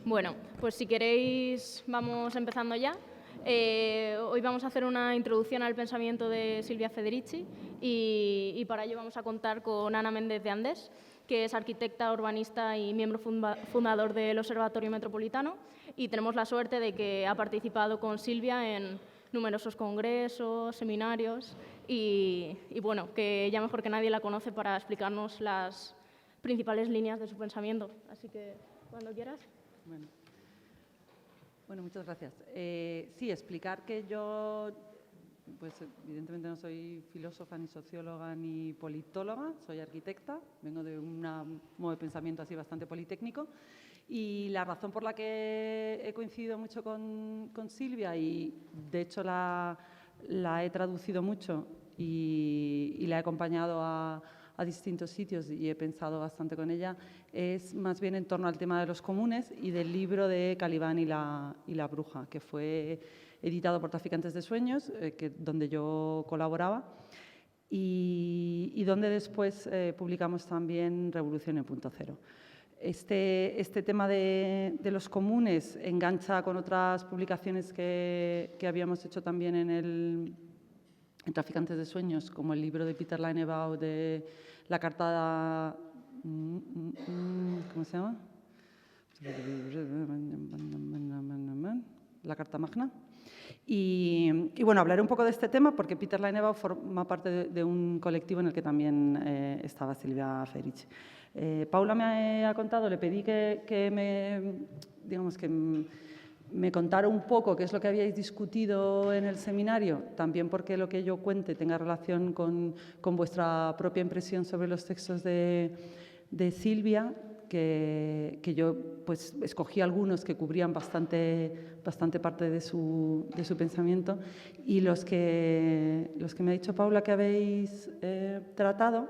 Bueno, pues si queréis vamos empezando ya. Hoy vamos a hacer una introducción al pensamiento de Silvia Federici y para ello vamos a contar con Ana Méndez de Andés, que es arquitecta, urbanista y miembro fundador del Observatorio Metropolitano, y tenemos la suerte de que ha participado con Silvia en numerosos congresos, seminarios y bueno, que ella mejor que nadie la conoce para explicarnos las principales líneas de su pensamiento. Así que, cuando quieras. Bueno, muchas gracias. Sí, explicar que yo, pues evidentemente no soy filósofa, ni socióloga, ni politóloga, soy arquitecta, vengo de un modo de pensamiento así bastante politécnico, y la razón por la que he coincidido mucho con Silvia, y de hecho la he traducido mucho y la he acompañado a distintos sitios y he pensado bastante con ella, es más bien en torno al tema de los comunes y del libro de Calibán y la bruja, que fue editado por Traficantes de Sueños, donde yo colaboraba, y donde después publicamos también Revolución en Punto Cero. Este tema de los comunes engancha con otras publicaciones que habíamos hecho también en Traficantes de Sueños, como el libro de Peter Leinebaugh de la carta... ¿Cómo se llama? La Carta Magna. Y bueno, hablaré un poco de este tema porque Peter Leinebaugh forma parte de un colectivo en el que también estaba Silvia Federici. Paula me ha contado, le pedí que me contara un poco qué es lo que habíais discutido en el seminario, también porque lo que yo cuente tenga relación con vuestra propia impresión sobre los textos de Silvia, que yo pues escogí algunos que cubrían bastante parte de su pensamiento, y los que me ha dicho Paula que habéis tratado,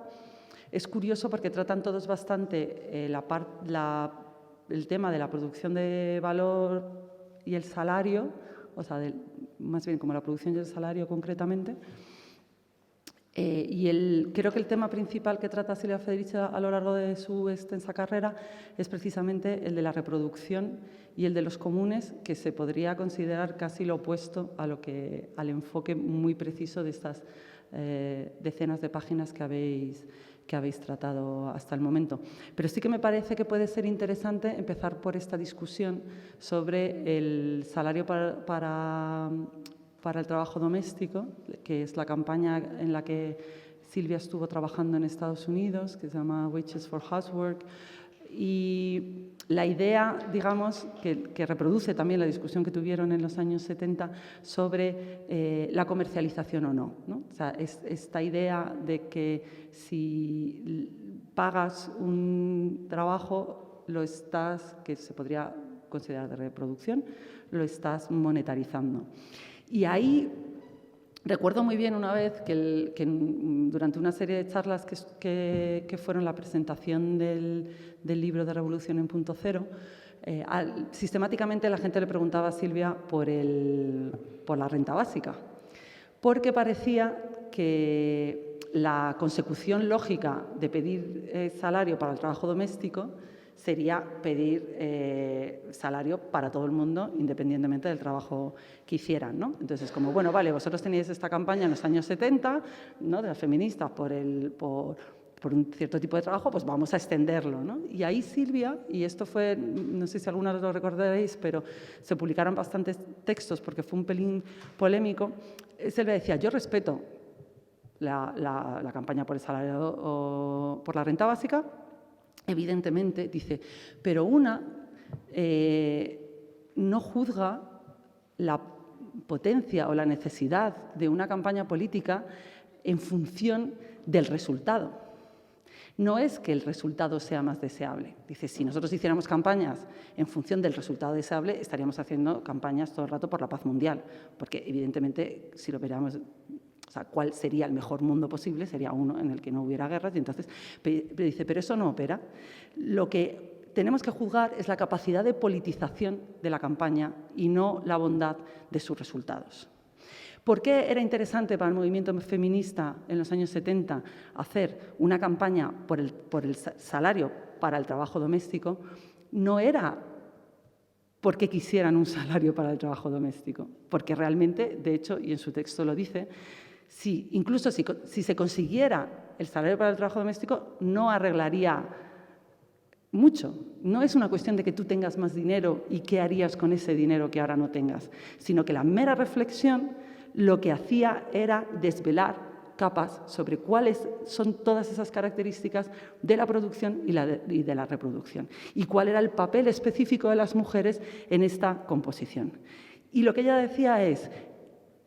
es curioso porque tratan todos bastante el tema de la producción de valor y el salario, o sea, más bien como la producción y el salario concretamente. Creo que el tema principal que trata Silvia Federici a lo largo de su extensa carrera es precisamente el de la reproducción y el de los comunes, que se podría considerar casi lo opuesto al enfoque muy preciso de estas decenas de páginas que habéis tratado hasta el momento. Pero sí que me parece que puede ser interesante empezar por esta discusión sobre el salario para el trabajo doméstico, que es la campaña en la que Silvia estuvo trabajando en Estados Unidos, que se llama Wages for Housework, y la idea, digamos, que reproduce también la discusión que tuvieron en los años 70 sobre la comercialización o no, ¿no? O sea, esta idea de que si pagas un trabajo, que se podría considerar de reproducción, lo estás monetarizando. Y ahí recuerdo muy bien una vez que durante una serie de charlas que fueron la presentación del libro de Revolución en Punto Cero, sistemáticamente la gente le preguntaba a Silvia por la renta básica, porque parecía que la consecución lógica de pedir salario para el trabajo doméstico sería pedir salario para todo el mundo, independientemente del trabajo que hicieran, ¿no? Entonces, como, bueno, vale, vosotros teníais esta campaña en los años 70, ¿no?, de las feministas por un cierto tipo de trabajo, pues vamos a extenderlo, ¿no? Y ahí Silvia, y esto fue, no sé si algunos lo recordaréis, pero se publicaron bastantes textos porque fue un pelín polémico, Silvia decía, yo respeto la campaña por el salario o por la renta básica, evidentemente, dice, pero una no juzga la potencia o la necesidad de una campaña política en función del resultado. No es que el resultado sea más deseable. Dice, si nosotros hiciéramos campañas en función del resultado deseable, estaríamos haciendo campañas todo el rato por la paz mundial, porque evidentemente, si lo veríamos, o sea, cuál sería el mejor mundo posible, sería uno en el que no hubiera guerras, y entonces dice, pero eso no opera. Lo que tenemos que juzgar es la capacidad de politización de la campaña y no la bondad de sus resultados. ¿Por qué era interesante para el movimiento feminista en los años 70 hacer una campaña por el salario para el trabajo doméstico? No era porque quisieran un salario para el trabajo doméstico. Porque realmente, de hecho, y en su texto lo dice, incluso si se consiguiera el salario para el trabajo doméstico, no arreglaría mucho. No es una cuestión de que tú tengas más dinero y qué harías con ese dinero que ahora no tengas, sino que la mera reflexión lo que hacía era desvelar capas sobre cuáles son todas esas características de la producción y de la reproducción y cuál era el papel específico de las mujeres en esta composición. Y lo que ella decía es,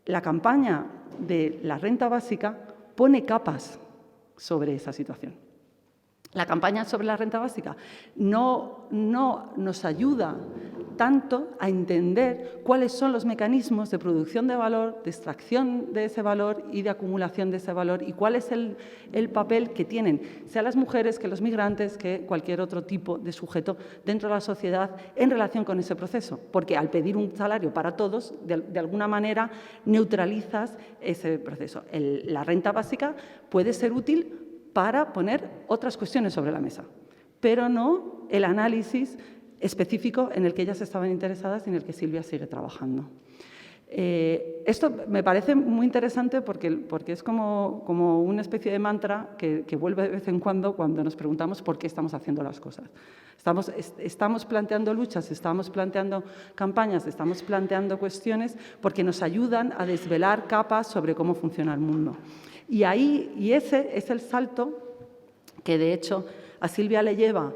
la campaña de la renta básica pone capas sobre esa situación. La campaña sobre la renta básica no nos ayuda tanto a entender cuáles son los mecanismos de producción de valor, de extracción de ese valor y de acumulación de ese valor y cuál es el papel que tienen, sea las mujeres, que los migrantes, que cualquier otro tipo de sujeto dentro de la sociedad en relación con ese proceso. Porque al pedir un salario para todos, de alguna manera neutralizas ese proceso. La renta básica puede ser útil para poner otras cuestiones sobre la mesa, pero no el análisis específico en el que ellas estaban interesadas y en el que Silvia sigue trabajando. Esto me parece muy interesante porque es como una especie de mantra que vuelve de vez en cuando nos preguntamos por qué estamos haciendo las cosas. Estamos planteando luchas, estamos planteando campañas, estamos planteando cuestiones porque nos ayudan a desvelar capas sobre cómo funciona el mundo. Y ese es el salto que, de hecho, a Silvia le lleva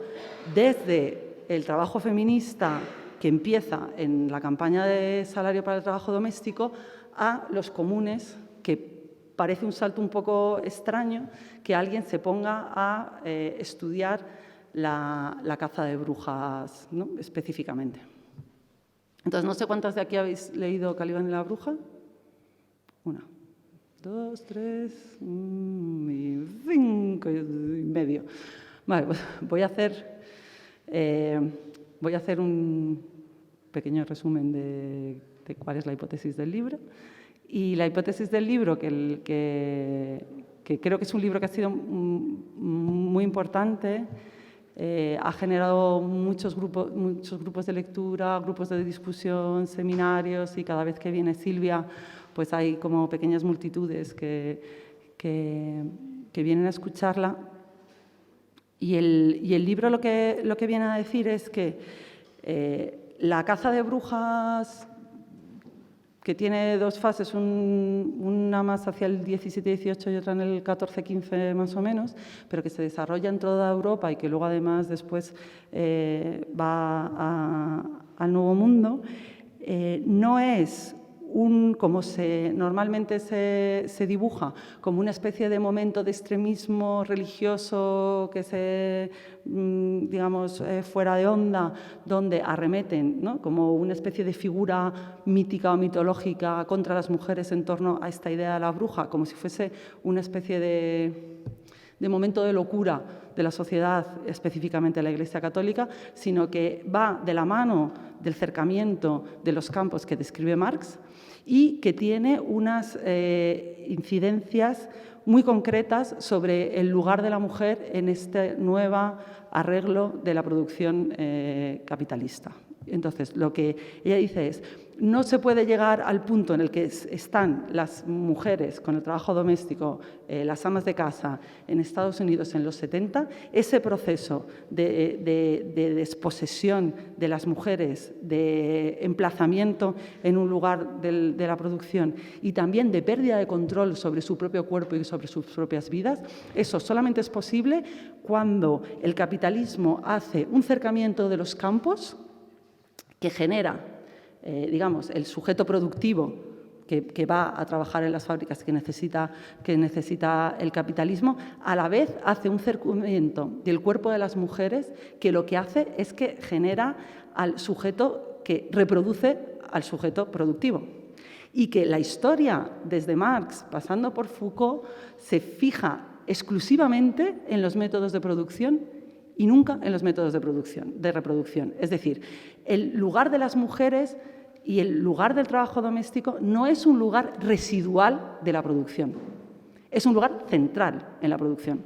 desde el trabajo feminista que empieza en la campaña de salario para el trabajo doméstico a los comunes, que parece un salto un poco extraño que alguien se ponga a estudiar la caza de brujas, ¿no?, específicamente. Entonces, no sé cuántas de aquí habéis leído Calibán y la bruja. 1, 2, 3, 5 y medio. Vale, pues voy a hacer un pequeño resumen de cuál es la hipótesis del libro. Y la hipótesis del libro, que creo que es un libro que ha sido muy importante, ha generado muchos grupos de lectura, grupos de discusión, seminarios, y cada vez que viene Silvia, pues hay como pequeñas multitudes que vienen a escucharla. Y el libro lo que viene a decir es que la caza de brujas, que tiene dos fases, una más hacia el 17-18 y otra en el 14-15 más o menos, pero que se desarrolla en toda Europa y que luego además después va al Nuevo Mundo, no es como normalmente se dibuja, como una especie de momento de extremismo religioso que digamos, fuera de onda, donde arremeten, ¿no?, como una especie de figura mítica o mitológica contra las mujeres en torno a esta idea de la bruja, como si fuese una especie de momento de locura de la sociedad, específicamente de la Iglesia Católica, sino que va de la mano del cercamiento de los campos que describe Marx y que tiene unas incidencias muy concretas sobre el lugar de la mujer en este nuevo arreglo de la producción capitalista. Entonces, lo que ella dice es, no se puede llegar al punto en el que están las mujeres con el trabajo doméstico, las amas de casa en Estados Unidos en los 70, ese proceso de desposesión de las mujeres, de emplazamiento en un lugar de la producción y también de pérdida de control sobre su propio cuerpo y sobre sus propias vidas, eso solamente es posible cuando el capitalismo hace un cercamiento de los campos que genera, digamos, el sujeto productivo que va a trabajar en las fábricas que necesita el capitalismo, a la vez hace un cercamiento del cuerpo de las mujeres que lo que hace es que genera al sujeto que reproduce al sujeto productivo. Y que la historia, desde Marx, pasando por Foucault, se fija exclusivamente en los métodos de producción y nunca en los métodos de reproducción. Es decir, el lugar de las mujeres y el lugar del trabajo doméstico no es un lugar residual de la producción, es un lugar central en la producción.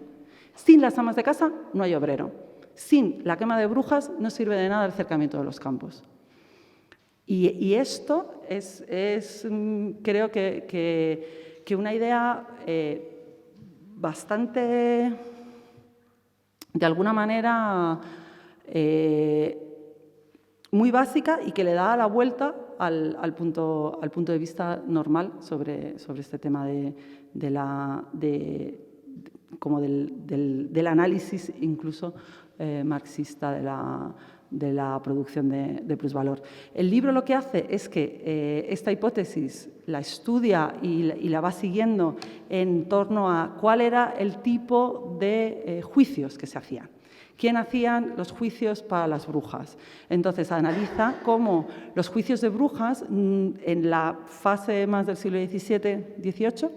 Sin las amas de casa no hay obrero. Sin la quema de brujas no sirve de nada el cercamiento de los campos. Y esto es creo que una idea bastante, de alguna manera, muy básica y que le da la vuelta al punto de vista normal sobre este tema del análisis incluso marxista de la producción de plusvalor. El libro lo que hace es que esta hipótesis la estudia y la va siguiendo en torno a cuál era el tipo de juicios que se hacían. ¿Quién hacían los juicios para las brujas? Entonces, analiza cómo los juicios de brujas, en la fase más del siglo XVII-XVIII,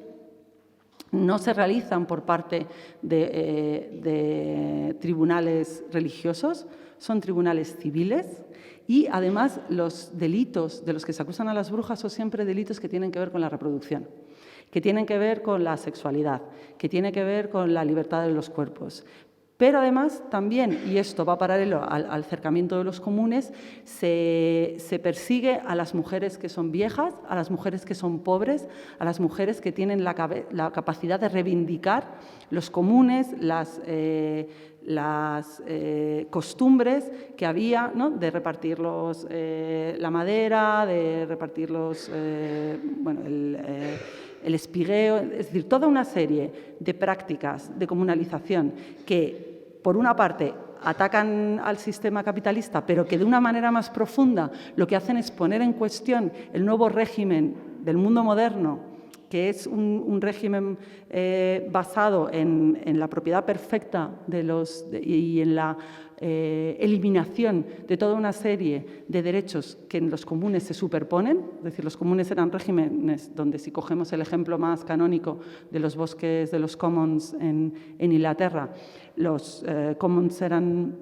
no se realizan por parte de tribunales religiosos, son tribunales civiles y, además, los delitos de los que se acusan a las brujas son siempre delitos que tienen que ver con la reproducción, que tienen que ver con la sexualidad, que tienen que ver con la libertad de los cuerpos. Pero además también, y esto va paralelo al acercamiento de los comunes, se persigue a las mujeres que son viejas, a las mujeres que son pobres, a las mujeres que tienen la capacidad de reivindicar los comunes, las costumbres que había, ¿no? De repartir la madera, de repartir el espigueo, es decir, toda una serie de prácticas de comunalización que, por una parte, atacan al sistema capitalista, pero que de una manera más profunda lo que hacen es poner en cuestión el nuevo régimen del mundo moderno, que es un régimen basado en la propiedad perfecta y en la eliminación de toda una serie de derechos que en los comunes se superponen. Es decir, los comunes eran regímenes donde, si cogemos el ejemplo más canónico de los bosques de los commons en Inglaterra, los commons eran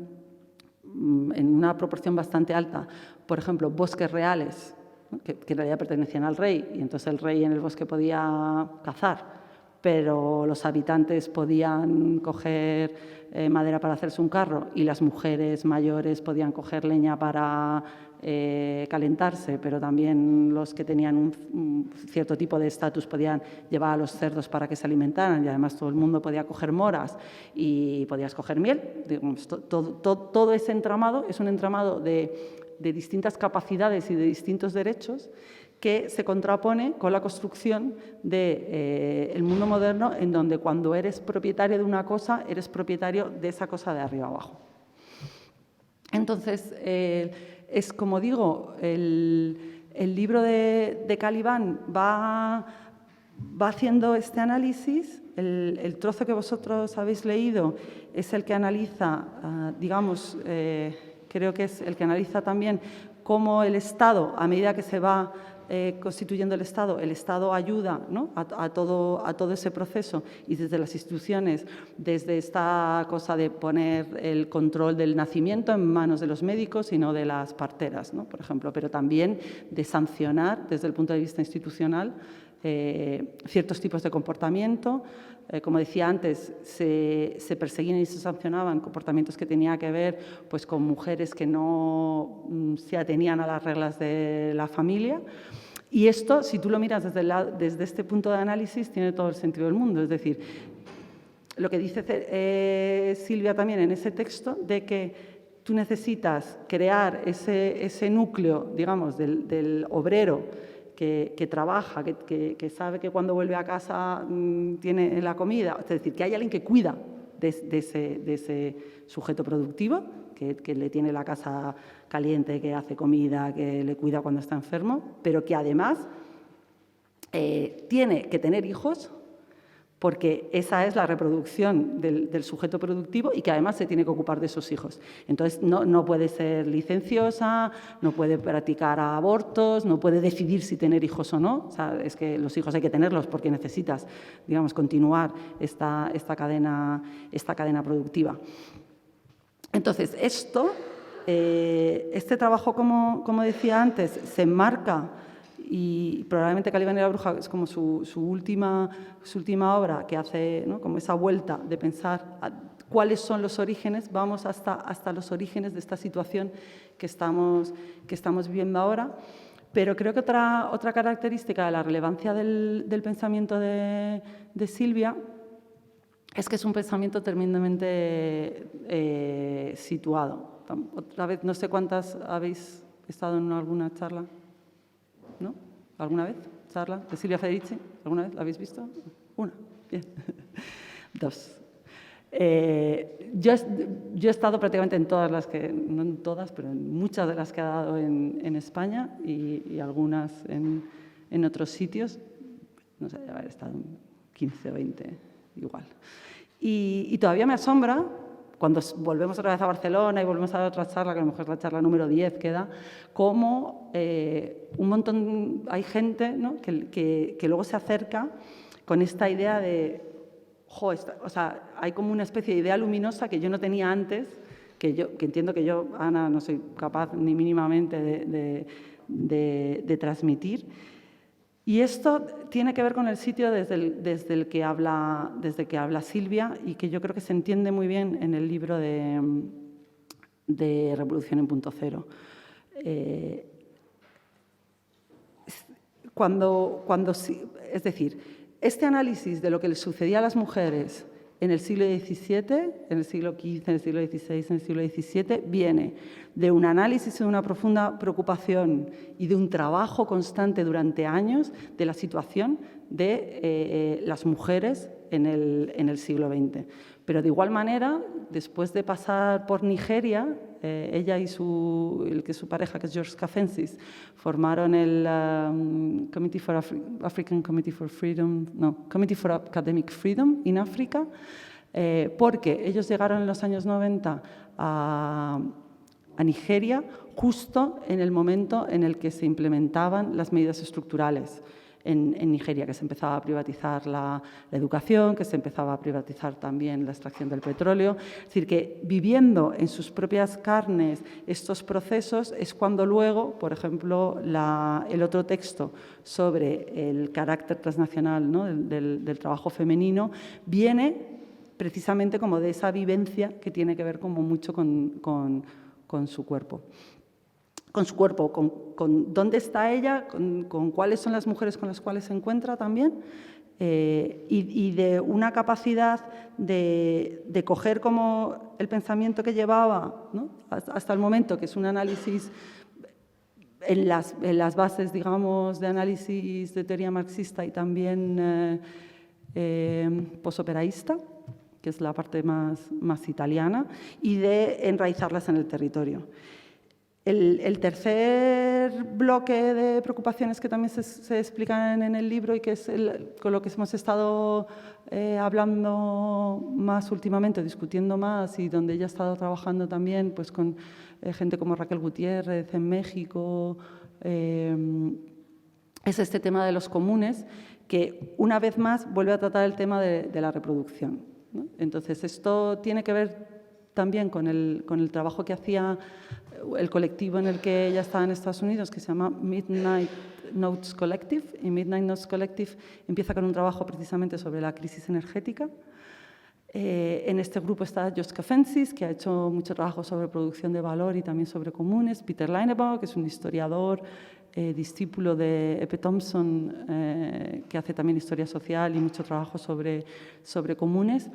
en una proporción bastante alta, por ejemplo, bosques reales, ¿no? que en realidad pertenecían al rey, y entonces el rey en el bosque podía cazar, pero los habitantes podían coger madera para hacerse un carro y las mujeres mayores podían coger leña para calentarse, pero también los que tenían un cierto tipo de estatus podían llevar a los cerdos para que se alimentaran, y además todo el mundo podía coger moras y podías coger miel. Digamos, todo ese entramado es un entramado de distintas capacidades y de distintos derechos que se contrapone con la construcción del mundo moderno, en donde cuando eres propietario de una cosa, eres propietario de esa cosa de arriba abajo. Entonces, es como digo, el libro de Caliban va haciendo este análisis. El trozo que vosotros habéis leído es el que analiza, creo que es el que analiza también cómo el Estado, a medida que se va constituyendo el Estado ayuda, ¿no? a todo ese proceso, y desde las instituciones, desde esta cosa de poner el control del nacimiento en manos de los médicos y no de las parteras, ¿no? Por ejemplo, pero también de sancionar desde el punto de vista institucional ciertos tipos de comportamiento. Como decía antes, se perseguían y se sancionaban comportamientos que tenían que ver pues, con mujeres que no se atenían a las reglas de la familia. Y esto, si tú lo miras desde este punto de análisis, tiene todo el sentido del mundo. Es decir, lo que dice Silvia también en ese texto, de que tú necesitas crear ese núcleo, digamos, del obrero que trabaja, que sabe que cuando vuelve a casa tiene la comida. Es decir, que hay alguien que cuida de ese sujeto productivo, que le tiene la casa caliente, que hace comida, que le cuida cuando está enfermo, pero que además tiene que tener hijos, porque esa es la reproducción del sujeto productivo, y que además se tiene que ocupar de esos hijos. Entonces, no puede ser licenciosa, no puede practicar abortos, no puede decidir si tener hijos o no. O sea, es que los hijos hay que tenerlos porque necesitas, digamos, continuar esta cadena productiva. Entonces, este trabajo, como decía antes, se enmarca, y probablemente Caliban y la bruja es como su última obra, que hace, ¿no? como esa vuelta de pensar cuáles son los orígenes, vamos hasta los orígenes de esta situación que estamos viviendo ahora. Pero creo que otra característica de la relevancia del pensamiento de Silvia es que es un pensamiento tremendamente situado. Otra vez, no sé cuántas habéis estado en alguna charla, ¿no? ¿Alguna vez? ¿Charla de Silvia Federici? ¿Alguna vez la habéis visto? Una, bien. Dos. Yo he estado prácticamente en todas las que, no en todas, pero en muchas de las que ha dado en España y algunas en otros sitios. No sé, haber estado en 15 o 20 igual. Y todavía me asombra, cuando volvemos otra vez a Barcelona y volvemos a dar otra charla, que a lo mejor es la charla número 10 que da, cómo un montón, hay gente, ¿no?, que luego se acerca con esta idea de, o sea, hay como una especie de idea luminosa que yo no tenía antes, que entiendo que yo, Ana, no soy capaz ni mínimamente de transmitir. Y esto tiene que ver con el sitio desde el que habla Silvia, y que yo creo que se entiende muy bien en el libro de Revolución en Punto Cero. Es decir, este análisis de lo que le sucedía a las mujeres en el siglo XVII, en el siglo XV, en el siglo XVI, en el siglo XVII, viene de un análisis y de una profunda preocupación y de un trabajo constante durante años de la situación de las mujeres en el siglo XX. Pero de igual manera, después de pasar por Nigeria, ella y el que es su pareja, que es George Cafensis, formaron el Committee for Academic Freedom in Africa, porque ellos llegaron en los años 90 a Nigeria justo en el momento en el que se implementaban las medidas estructurales en Nigeria, que se empezaba a privatizar la educación, que se empezaba a privatizar también la extracción del petróleo. Es decir, que viviendo en sus propias carnes estos procesos es cuando luego, por ejemplo, el otro texto sobre el carácter transnacional, ¿no?, del trabajo femenino, viene precisamente como de esa vivencia que tiene que ver como mucho con su cuerpo. Con su cuerpo, con dónde está ella, con cuáles son las mujeres con las cuales se encuentra también, y de una capacidad de coger como el pensamiento que llevaba, ¿no?, hasta el momento, que es un análisis en las bases, digamos, de análisis de teoría marxista y también posoperaísta, que es la parte más italiana, y de enraizarlas en el territorio. El tercer bloque de preocupaciones que también se explican en el libro y que es con lo que hemos estado hablando más últimamente, discutiendo más, y donde ella ha estado trabajando también pues, con gente como Raquel Gutiérrez en México, es este tema de los comunes, que una vez más vuelve a tratar el tema de la reproducción, ¿no? Entonces, esto tiene que ver también con el trabajo que hacía el colectivo en el que ella estaba en Estados Unidos, que se llama Midnight Notes Collective. Y Midnight Notes Collective empieza con un trabajo precisamente sobre la crisis energética. En este grupo está George Cafensis, que ha hecho mucho trabajo sobre producción de valor y también sobre comunes. Peter Leinebaugh, que es un historiador, discípulo de Epe Thompson, que hace también historia social y mucho trabajo sobre comunes.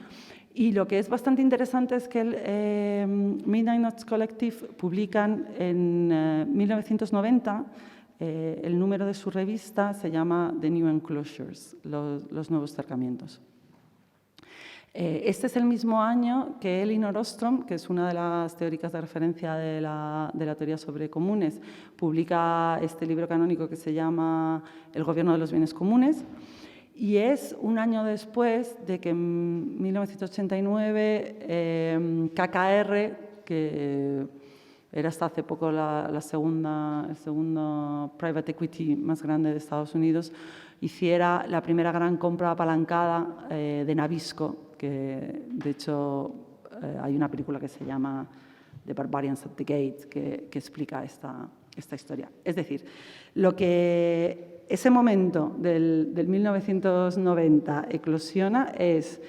Y lo que es bastante interesante es que el Midnight Notes Collective publican en 1990, el número de su revista se llama The New Enclosures, los nuevos cercamientos. Este es el mismo año que Elinor Ostrom, que es una de las teóricas de referencia de la teoría sobre comunes, publica este libro canónico que se llama El gobierno de los bienes comunes. Y es un año después de que en 1989 KKR, que era hasta hace poco el segundo private equity más grande de Estados Unidos, hiciera la primera gran compra apalancada de Nabisco, que de hecho hay una película que se llama The Barbarians at the Gate, que explica esta historia. Es decir, lo que ese momento del 1990 eclosiona es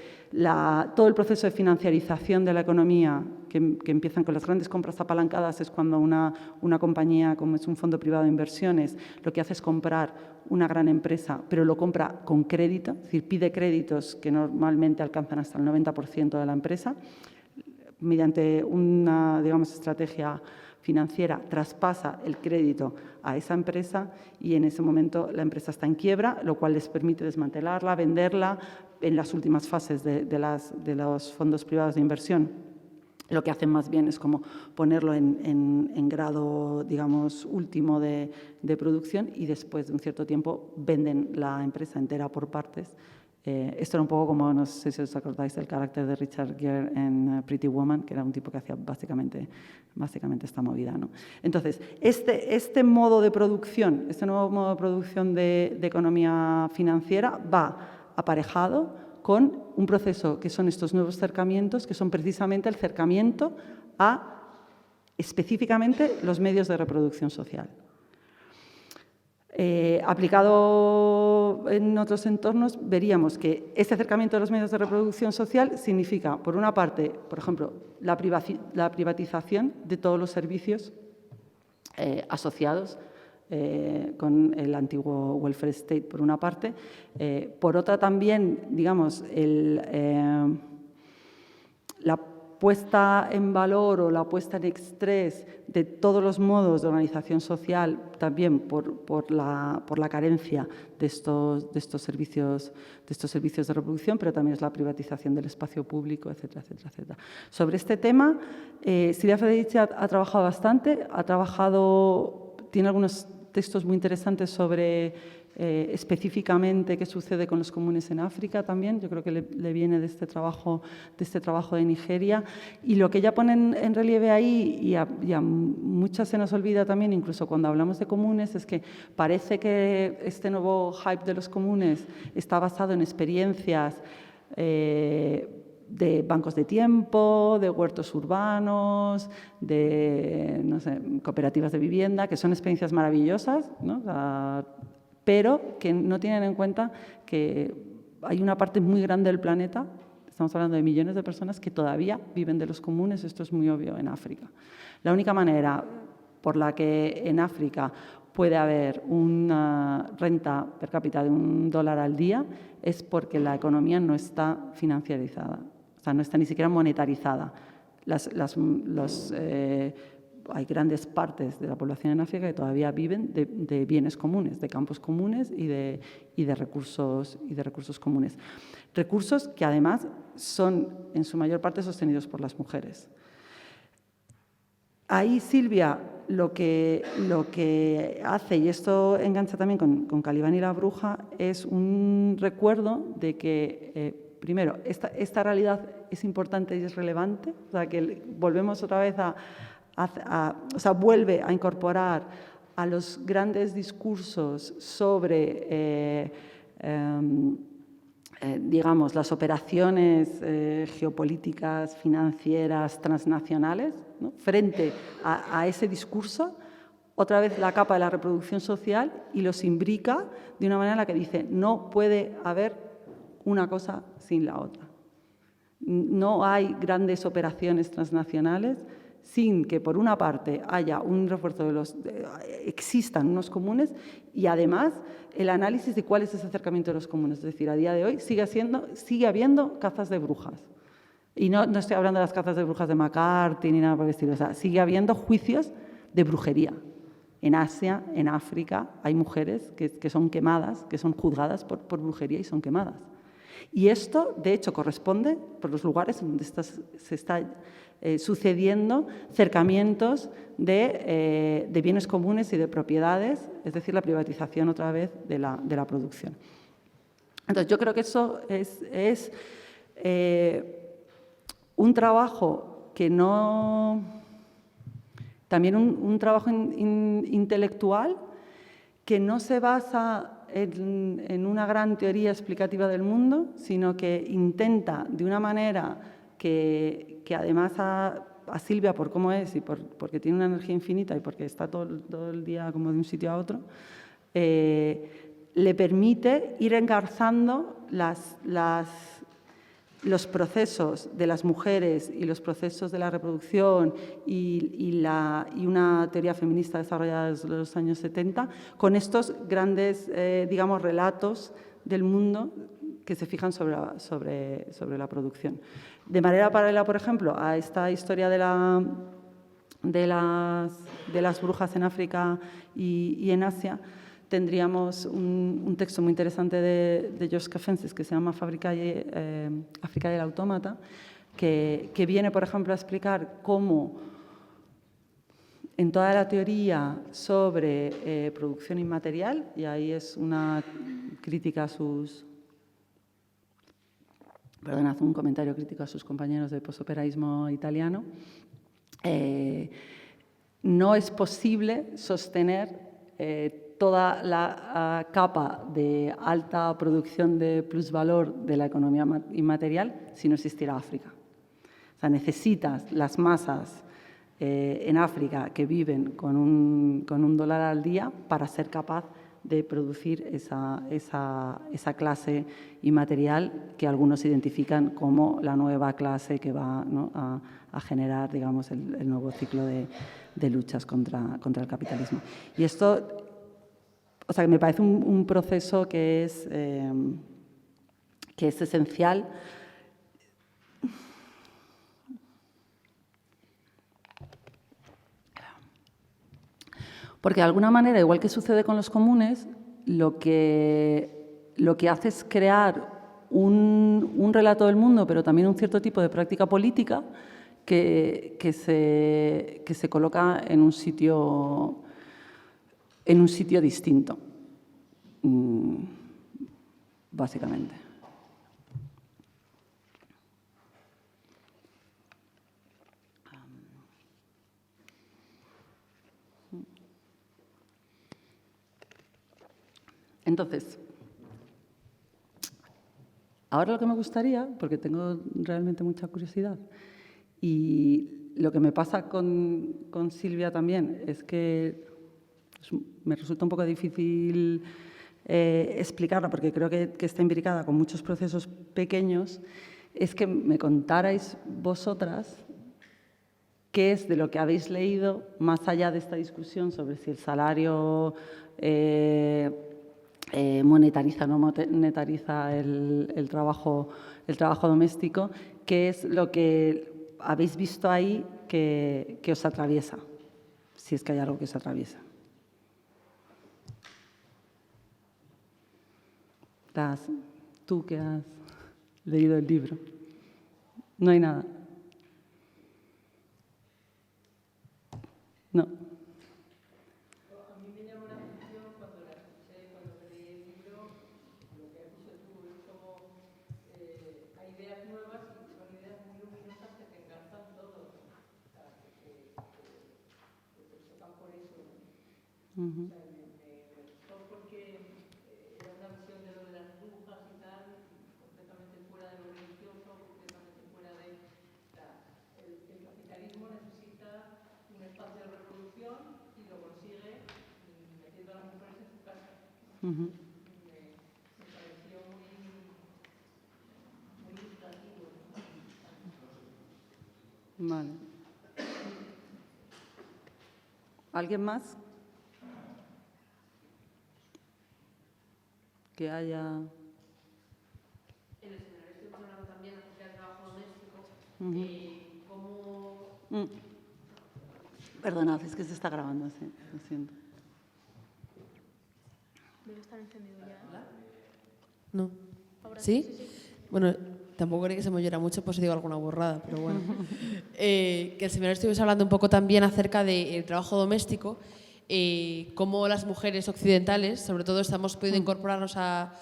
todo el proceso de financiarización de la economía, que empiezan con las grandes compras apalancadas, es cuando una compañía, como es un fondo privado de inversiones, lo que hace es comprar una gran empresa, pero lo compra con crédito, es decir, pide créditos que normalmente alcanzan hasta el 90% de la empresa, mediante una, digamos, estrategia financiera, traspasa el crédito a esa empresa y en ese momento la empresa está en quiebra, lo cual les permite desmantelarla, venderla en las últimas fases de los fondos privados de inversión. Lo que hacen más bien es como ponerlo en grado, digamos, último de producción y después de un cierto tiempo venden la empresa entera por partes. Esto era un poco como, no sé si os acordáis del carácter de Richard Gere en Pretty Woman, que era un tipo que hacía básicamente esta movida, ¿no? Entonces, este modo de producción, este nuevo modo de producción de economía financiera va aparejado con un proceso que son estos nuevos cercamientos, que son precisamente el cercamiento a específicamente los medios de reproducción social. Aplicado en otros entornos, veríamos que este acercamiento a los medios de reproducción social significa, por una parte, por ejemplo, la privatización de todos los servicios asociados con el antiguo welfare state, por una parte. Por otra, también, digamos, la puesta en valor o la puesta en estrés de todos los modos de organización social, también por la carencia de estos servicios de reproducción, pero también es la privatización del espacio público, etcétera, etcétera, etcétera. Sobre este tema, Silvia Federici ha trabajado bastante, tiene algunos textos muy interesantes sobre específicamente qué sucede con los comunes en África también. Yo creo que le viene de este trabajo de Nigeria. Y lo que ella pone en relieve ahí, y a muchas se nos olvida también, incluso cuando hablamos de comunes, es que parece que este nuevo hype de los comunes está basado en experiencias de bancos de tiempo, de huertos urbanos, de, no sé, cooperativas de vivienda, que son experiencias maravillosas, ¿no? O sea, pero que no tienen en cuenta que hay una parte muy grande del planeta, estamos hablando de millones de personas, que todavía viven de los comunes. Esto es muy obvio en África. La única manera por la que en África puede haber una renta per cápita de $1 al día es porque la economía no está financiarizada, o sea, no está ni siquiera monetarizada. Hay grandes partes de la población en África que todavía viven de bienes comunes, de campos comunes y de recursos comunes. Recursos que además son en su mayor parte sostenidos por las mujeres. Ahí Silvia lo que hace, y esto engancha también con Calibán y la bruja, es un recuerdo de que primero, esta realidad es importante y es relevante, o sea, que volvemos otra vez vuelve a incorporar a los grandes discursos sobre, digamos, las operaciones geopolíticas, financieras, transnacionales, ¿no? Frente a ese discurso, otra vez la capa de la reproducción social y los imbrica de una manera en la que dice no puede haber una cosa sin la otra. No hay grandes operaciones transnacionales sin que, por una parte, haya un refuerzo existan unos comunes y, además, el análisis de cuál es ese acercamiento de los comunes. Es decir, a día de hoy sigue habiendo cazas de brujas. Y no estoy hablando de las cazas de brujas de McCarthy ni nada por el estilo. O sea, sigue habiendo juicios de brujería. En Asia, en África, hay mujeres que son quemadas, que son juzgadas por brujería y son quemadas. Y esto, de hecho, corresponde por los lugares donde se está sucediendo cercamientos de bienes comunes y de propiedades, es decir, la privatización otra vez de la producción. Entonces, yo creo que eso es un trabajo que no... También un trabajo intelectual que no se basa en una gran teoría explicativa del mundo, sino que intenta, de una manera que además a Silvia, por cómo es y porque tiene una energía infinita y porque está todo el día como de un sitio a otro, le permite ir engarzando los procesos de las mujeres y los procesos de la reproducción y una teoría feminista desarrollada desde los años 70, con estos grandes, digamos, relatos del mundo que se fijan sobre la producción. De manera paralela, por ejemplo, a esta historia de las brujas en África y en Asia, tendríamos un texto muy interesante de George Kafensis que se llama África y el autómata, que viene, por ejemplo, a explicar cómo en toda la teoría sobre producción inmaterial, y ahí es una crítica a un comentario crítico a sus compañeros de posoperaísmo italiano, no es posible sostener toda la capa de alta producción de plusvalor de la economía inmaterial si no existiera África. O sea, necesitas las masas en África que viven con un dólar al día para ser capaz de producir esa clase inmaterial que algunos identifican como la nueva clase que va, ¿no?, a generar, digamos, el nuevo ciclo de luchas contra el capitalismo. Y esto, o sea, me parece un proceso que es esencial. Porque de alguna manera, igual que sucede con los comunes, lo que hace es crear un relato del mundo, pero también un cierto tipo de práctica política que se coloca en un sitio distinto, básicamente. Entonces, ahora lo que me gustaría, porque tengo realmente mucha curiosidad, y lo que me pasa con Silvia también es que me resulta un poco difícil explicarla, porque creo que está imbricada con muchos procesos pequeños, es que me contarais vosotras qué es de lo que habéis leído, más allá de esta discusión sobre si el salario monetariza o no monetariza el trabajo doméstico, qué es lo que habéis visto ahí que os atraviesa, si es que hay algo que os atraviesa. Tú que has leído el libro, no hay nada. No. A mí me llamó la atención cuando la escuché, cuando leí el libro, lo que has dicho tú es como hay ideas nuevas y son ideas muy luminosas que te encantan todos, o sea, que te chocan por eso. O sea, me gustó porque era una visión de lo de las brujas y tal, completamente fuera de lo religioso, completamente fuera de... el capitalismo necesita un espacio de reproducción y lo consigue metiendo a las mujeres en su casa. Me pareció muy ilustrativo. Vale. ¿Alguien más? Que haya... En el seminario estuvimos hablando también acerca del trabajo doméstico, cómo... Perdonad, es que se está grabando, sí, lo siento. Debe estar encendido ya. No. Ahora ¿Sí? sí. Bueno, tampoco quería que se me oyera mucho, pues digo alguna burrada, pero bueno. Que el seminario estuvimos hablando un poco también acerca del trabajo doméstico, cómo las mujeres occidentales, sobre todo, estamos pudiendo incorporarnos a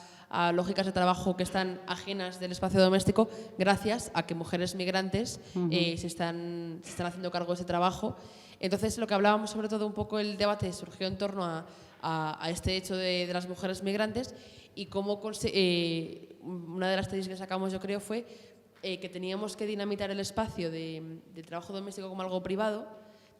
lógicas de trabajo que están ajenas del espacio doméstico gracias a que mujeres migrantes se están haciendo cargo de ese trabajo. Entonces, lo que hablábamos, sobre todo, un poco el debate surgió en torno a este hecho de las mujeres migrantes y cómo una de las tesis que sacamos, yo creo, fue que teníamos que dinamitar el espacio de trabajo doméstico como algo privado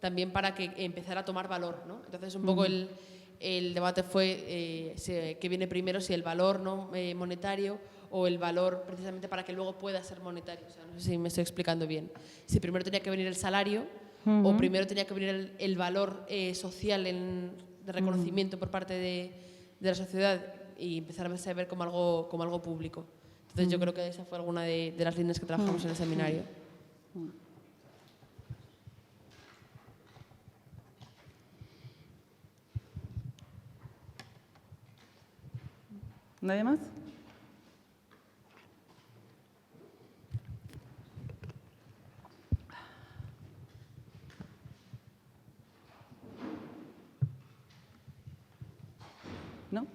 también para que empezara a tomar valor, ¿no? Entonces, un poco el debate fue qué viene primero, si el valor, ¿no?, monetario o el valor precisamente para que luego pueda ser monetario. O sea, no sé si me estoy explicando bien. Si primero tenía que venir el salario o primero tenía que venir el valor social de reconocimiento por parte de la sociedad y empezar a ver como algo público. Entonces yo creo que esa fue alguna de las líneas que trabajamos en el seminario. ¿Nadie más? ¿No?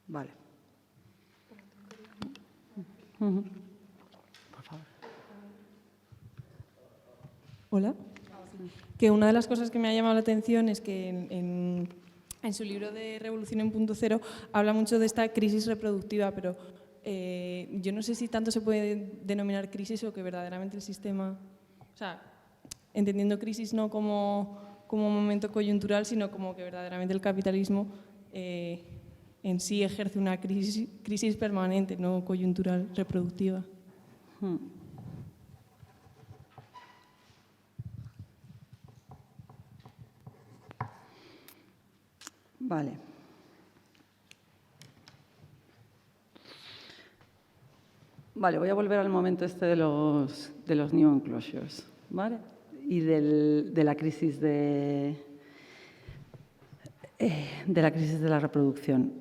Vale. Por favor. Hola. Que una de las cosas que me ha llamado la atención es que en su libro de Revolución en Punto Cero habla mucho de esta crisis reproductiva, pero yo no sé si tanto se puede denominar crisis o que verdaderamente el sistema, o sea, entendiendo crisis no como momento coyuntural, sino como que verdaderamente el capitalismo en sí ejerce una crisis permanente, no coyuntural, reproductiva. Vale. Vale, voy a volver al momento este de los new enclosures, ¿vale? Y de la crisis de la reproducción.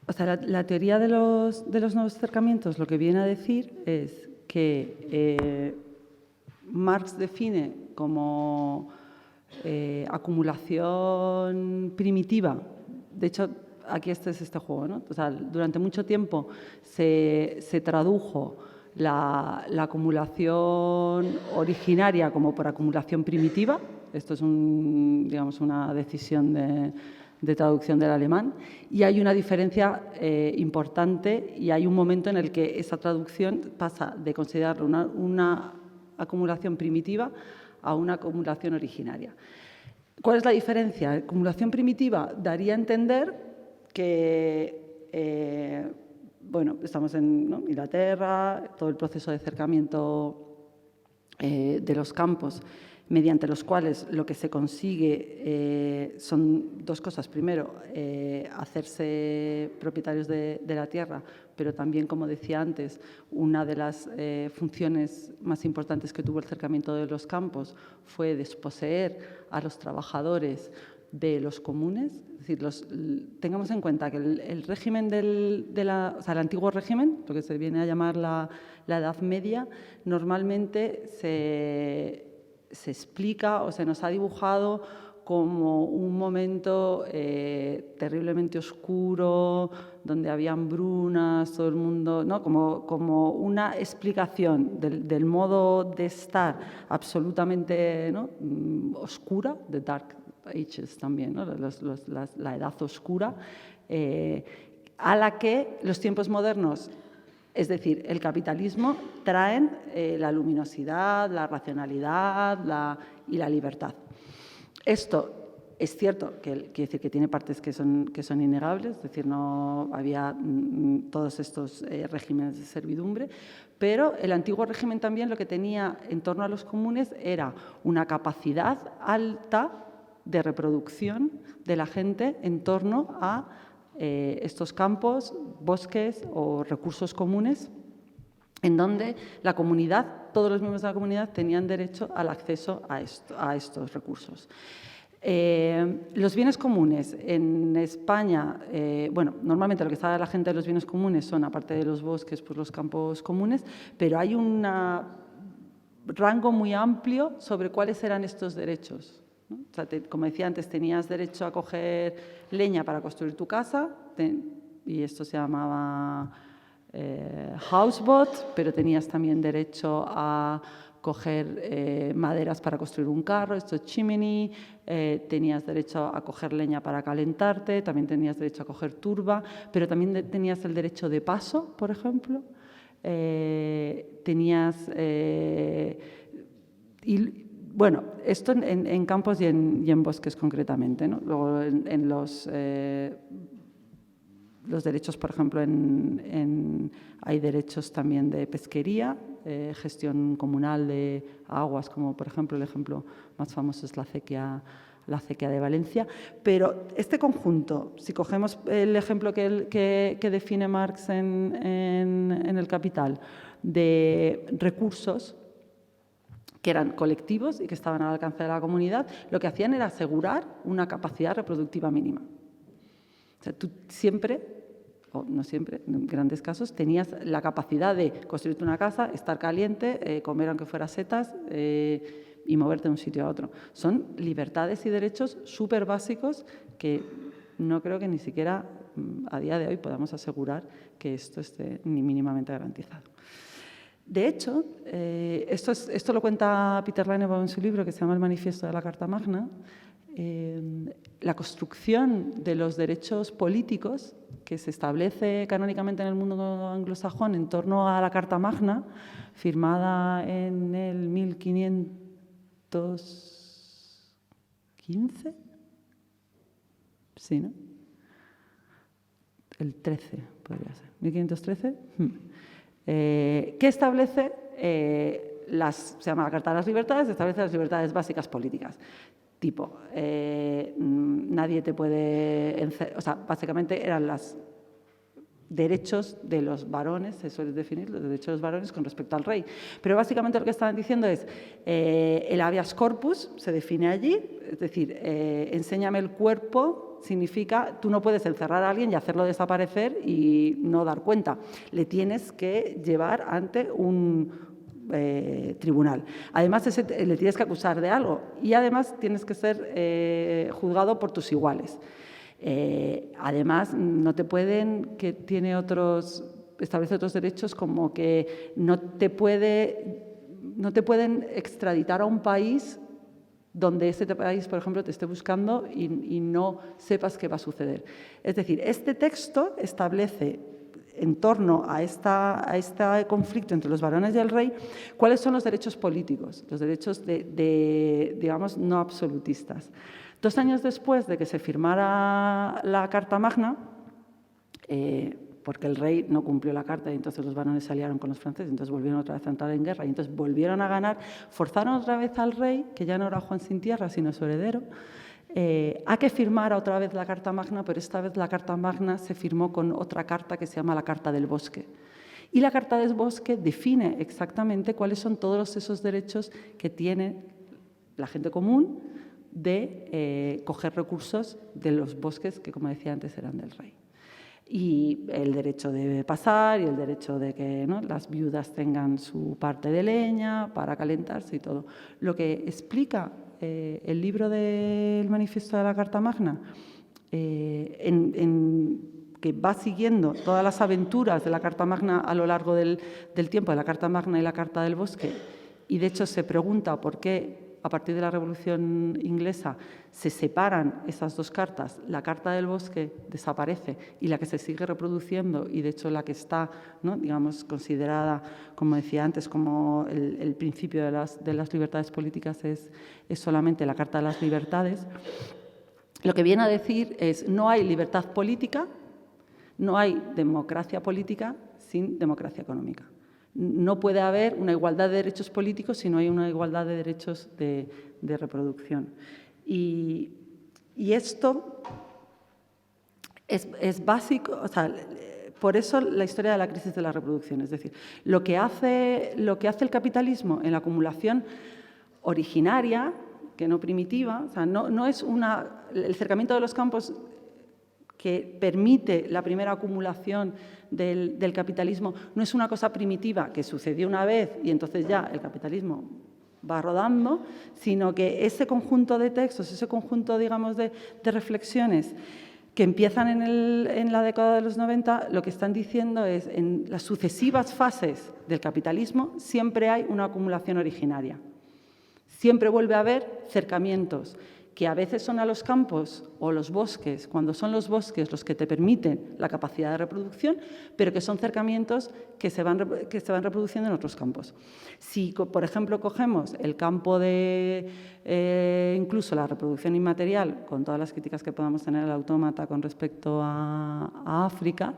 O sea, la teoría de los nuevos acercamientos lo que viene a decir es que Marx define como acumulación primitiva. De hecho, aquí es este juego, ¿no? O sea, durante mucho tiempo se tradujo la acumulación originaria como por acumulación primitiva. Esto es digamos, una decisión de traducción del alemán. Y hay una diferencia importante y hay un momento en el que esa traducción pasa de considerarlo una acumulación primitiva a una acumulación originaria. ¿Cuál es la diferencia? La acumulación primitiva daría a entender que, bueno, estamos en Inglaterra, todo el proceso de acercamiento de los campos, mediante los cuales lo que se consigue son dos cosas. Primero, hacerse propietarios de la tierra, pero también, como decía antes, una de las funciones más importantes que tuvo el acercamiento de los campos fue desposeer a los trabajadores de los comunes. Es decir, tengamos en cuenta que el régimen el antiguo régimen, lo que se viene a llamar la Edad Media, normalmente se explica o se nos ha dibujado como un momento terriblemente oscuro, donde había hambrunas, todo el mundo, ¿no? como una explicación del modo de estar absolutamente, ¿no? oscura, the Dark Ages también, ¿no? la edad oscura, a la que los tiempos modernos, es decir, el capitalismo, traen la luminosidad, la racionalidad y la libertad. Esto es cierto quiere decir que tiene partes que son innegables, es decir, no había todos estos regímenes de servidumbre, pero el antiguo régimen también lo que tenía en torno a los comunes era una capacidad alta de reproducción de la gente en torno a estos campos, bosques o recursos comunes, en donde la comunidad, todos los miembros de la comunidad tenían derecho al acceso a estos recursos. Los bienes comunes en España, bueno, normalmente lo que sabe la gente de los bienes comunes son, aparte de los bosques, pues los campos comunes, pero hay un rango muy amplio sobre cuáles eran estos derechos, ¿no? O sea, como decía antes, tenías derecho a coger leña para construir tu casa, y esto se llamaba houseboat, pero tenías también derecho a coger maderas para construir un carro, esto es chimney, tenías derecho a coger leña para calentarte, también tenías derecho a coger turba, pero también tenías el derecho de paso, por ejemplo, Bueno, esto en campos y en bosques concretamente, ¿no? Luego en los derechos, por ejemplo, hay derechos también de pesquería, gestión comunal de aguas, como por ejemplo el ejemplo más famoso es la acequia de Valencia. Pero este conjunto, si cogemos el ejemplo que define Marx en El Capital, de recursos que eran colectivos y que estaban al alcance de la comunidad, lo que hacían era asegurar una capacidad reproductiva mínima. O sea, tú siempre, o no siempre, en grandes casos, tenías la capacidad de construirte una casa, estar caliente, comer aunque fuera setas y moverte de un sitio a otro. Son libertades y derechos súper básicos que no creo que ni siquiera a día de hoy podamos asegurar que esto esté ni mínimamente garantizado. De hecho, esto lo cuenta Peter Leinebaum en su libro que se llama El Manifiesto de la Carta Magna. La construcción de los derechos políticos que se establece canónicamente en el mundo anglosajón en torno a la Carta Magna, firmada en el 1515, sí, ¿no? El 13 podría ser, 1513. ¿Qué establece? Se llama la Carta de las Libertades, establece las libertades básicas políticas. Tipo, nadie te puede... O sea, básicamente eran los derechos de los varones, se suele definir los derechos de los varones con respecto al rey. Pero básicamente lo que estaban diciendo es, el habeas corpus se define allí, es decir, enséñame el cuerpo significa tú no puedes encerrar a alguien y hacerlo desaparecer y no dar cuenta. Le tienes que llevar ante un tribunal. Además, le tienes que acusar de algo y además tienes que ser juzgado por tus iguales. Además, no te pueden, que tiene establece otros derechos como que no te pueden extraditar a un país donde ese país, por ejemplo, te esté buscando y no sepas qué va a suceder. Es decir, este texto establece en torno a este conflicto entre los varones y el rey, ¿cuáles son los derechos políticos? Los derechos digamos, no absolutistas. 2 años después de que se firmara la Carta Magna, porque el rey no cumplió la carta y entonces los varones se aliaron con los franceses, entonces volvieron otra vez a entrar en guerra y entonces volvieron a ganar, forzaron otra vez al rey, que ya no era Juan sin tierra, sino su heredero, a que firmara otra vez la Carta Magna, pero esta vez la Carta Magna se firmó con otra carta que se llama la Carta del Bosque. Y la Carta del Bosque define exactamente cuáles son todos esos derechos que tiene la gente común de coger recursos de los bosques que, como decía antes, eran del rey. Y el derecho de pasar y el derecho de que, ¿no?, las viudas tengan su parte de leña para calentarse y todo. Lo que explica el libro del Manifiesto de la Carta Magna, que va siguiendo todas las aventuras de la Carta Magna a lo largo del tiempo, de la Carta Magna y la Carta del Bosque, y de hecho se pregunta por qué a partir de la Revolución Inglesa se separan esas dos cartas, la Carta del Bosque desaparece y la que se sigue reproduciendo y de hecho la que está, ¿no?, digamos, considerada, como decía antes, como el principio de las libertades políticas es solamente la Carta de las Libertades. Lo que viene a decir es no hay libertad política, no hay democracia política sin democracia económica. No puede haber una igualdad de derechos políticos si no hay una igualdad de derechos de reproducción. Y esto es básico, o sea, por eso la historia de la crisis de la reproducción. Es decir, lo que hace el capitalismo en la acumulación originaria, que no primitiva, o sea, no es el cercamiento de los campos que permite la primera acumulación del capitalismo, no es una cosa primitiva que sucedió una vez y entonces ya el capitalismo va rodando, sino que ese conjunto de textos, ese conjunto, digamos, de reflexiones que empiezan en la década de los 90, lo que están diciendo es en las sucesivas fases del capitalismo siempre hay una acumulación originaria. Siempre vuelve a haber cercamientos que a veces son a los campos o los bosques, cuando son los bosques los que te permiten la capacidad de reproducción, pero que son cercamientos que se van reproduciendo en otros campos. Si, por ejemplo, cogemos el campo de incluso la reproducción inmaterial, con todas las críticas que podamos tener al autómata con respecto a África,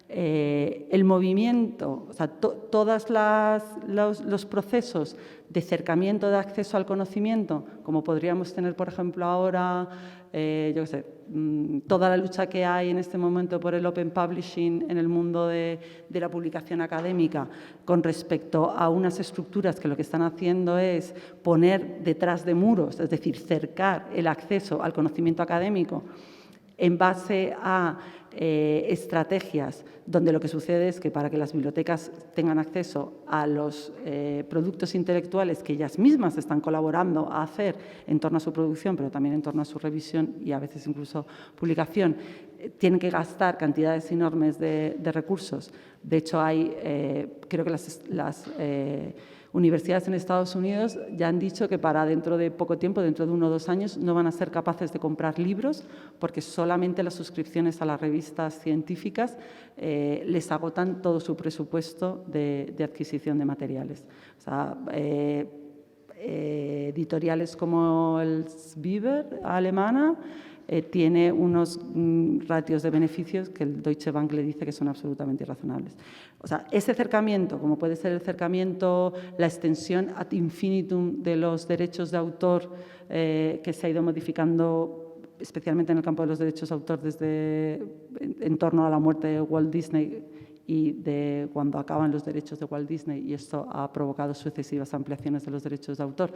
el movimiento, o sea, todos los procesos de cercamiento de acceso al conocimiento, como podríamos tener, por ejemplo, ahora, yo qué sé, toda la lucha que hay en este momento por el Open Publishing en el mundo de la publicación académica con respecto a unas estructuras que lo que están haciendo es poner detrás de muros, es decir, cercar el acceso al conocimiento académico en base a estrategias donde lo que sucede es que para que las bibliotecas tengan acceso a los productos intelectuales que ellas mismas están colaborando a hacer en torno a su producción, pero también en torno a su revisión y a veces incluso publicación, tienen que gastar cantidades enormes de recursos. De hecho, creo que las universidades en Estados Unidos ya han dicho que para dentro de poco tiempo, dentro de 1 o 2 años, no van a ser capaces de comprar libros porque solamente las suscripciones a las revistas científicas les agotan todo su presupuesto de adquisición de materiales. O sea, editoriales como el Biber alemana tiene unos ratios de beneficios que el Deutsche Bank le dice que son absolutamente irrazonables. O sea, ese acercamiento, como puede ser el acercamiento, la extensión ad infinitum de los derechos de autor que se ha ido modificando, especialmente en el campo de los derechos de autor en torno a la muerte de Walt Disney y de cuando acaban los derechos de Walt Disney, y esto ha provocado sucesivas ampliaciones de los derechos de autor,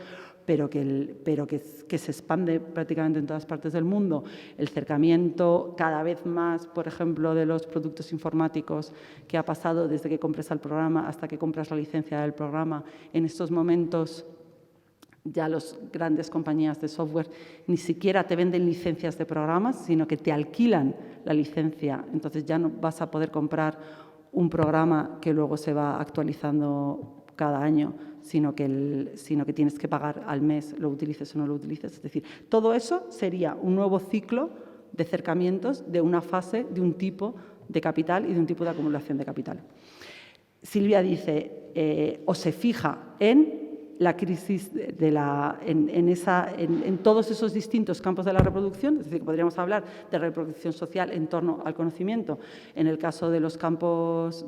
pero que se expande prácticamente en todas partes del mundo. El cercamiento cada vez más, por ejemplo, de los productos informáticos, que ha pasado desde que compras el programa hasta que compras la licencia del programa. En estos momentos ya las grandes compañías de software ni siquiera te venden licencias de programas, sino que te alquilan la licencia. Entonces ya no vas a poder comprar un programa que luego se va actualizando cada año, sino que tienes que pagar al mes, lo utilices o no lo utilices. Es decir, todo eso sería un nuevo ciclo de acercamientos de una fase, de un tipo de capital y de un tipo de acumulación de capital. Silvia dice, o se fija en la crisis en todos esos distintos campos de la reproducción, es decir, que podríamos hablar de reproducción social en torno al conocimiento. En el caso de los campos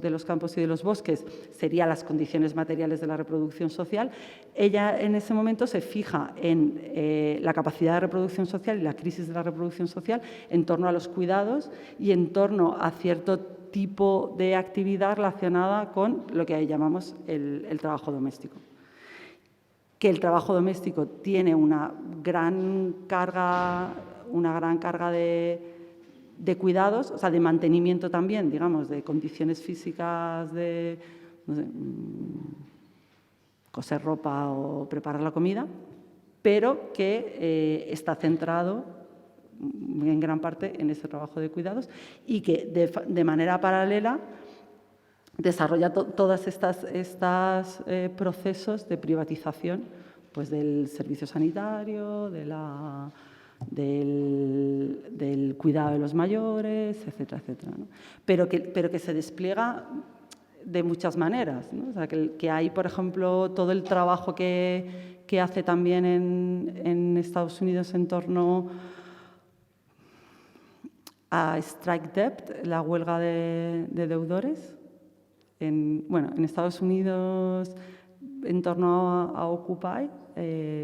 y de los bosques, serían las condiciones materiales de la reproducción social. Ella, en ese momento, se fija en la capacidad de reproducción social y la crisis de la reproducción social en torno a los cuidados y en torno a cierto tipo de actividad relacionada con lo que ahí llamamos el trabajo doméstico. Que el trabajo doméstico tiene una gran carga de cuidados, o sea, de mantenimiento también, digamos, de condiciones físicas, de no sé, coser ropa o preparar la comida, pero que está centrado en gran parte en ese trabajo de cuidados y que de manera paralela desarrolla todos estos procesos de privatización, pues, del servicio sanitario, del cuidado de los mayores, etcétera, etcétera, ¿no? Pero que se despliega de muchas maneras, ¿no? O sea, que hay, por ejemplo, todo el trabajo que hace también en Estados Unidos en torno a strike debt, la huelga de deudores. En Estados Unidos, en torno a Occupy,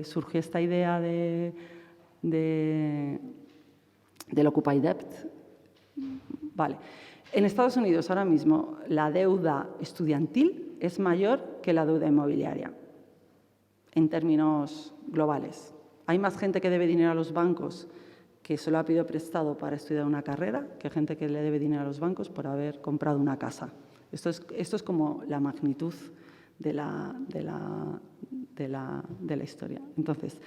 surgió esta idea del Occupy Debt. Vale. En Estados Unidos, ahora mismo, la deuda estudiantil es mayor que la deuda inmobiliaria, en términos globales. Hay más gente que debe dinero a los bancos que se lo ha pedido prestado para estudiar una carrera que gente que le debe dinero a los bancos por haber comprado una casa. Esto es como la magnitud de la historia. Entonces,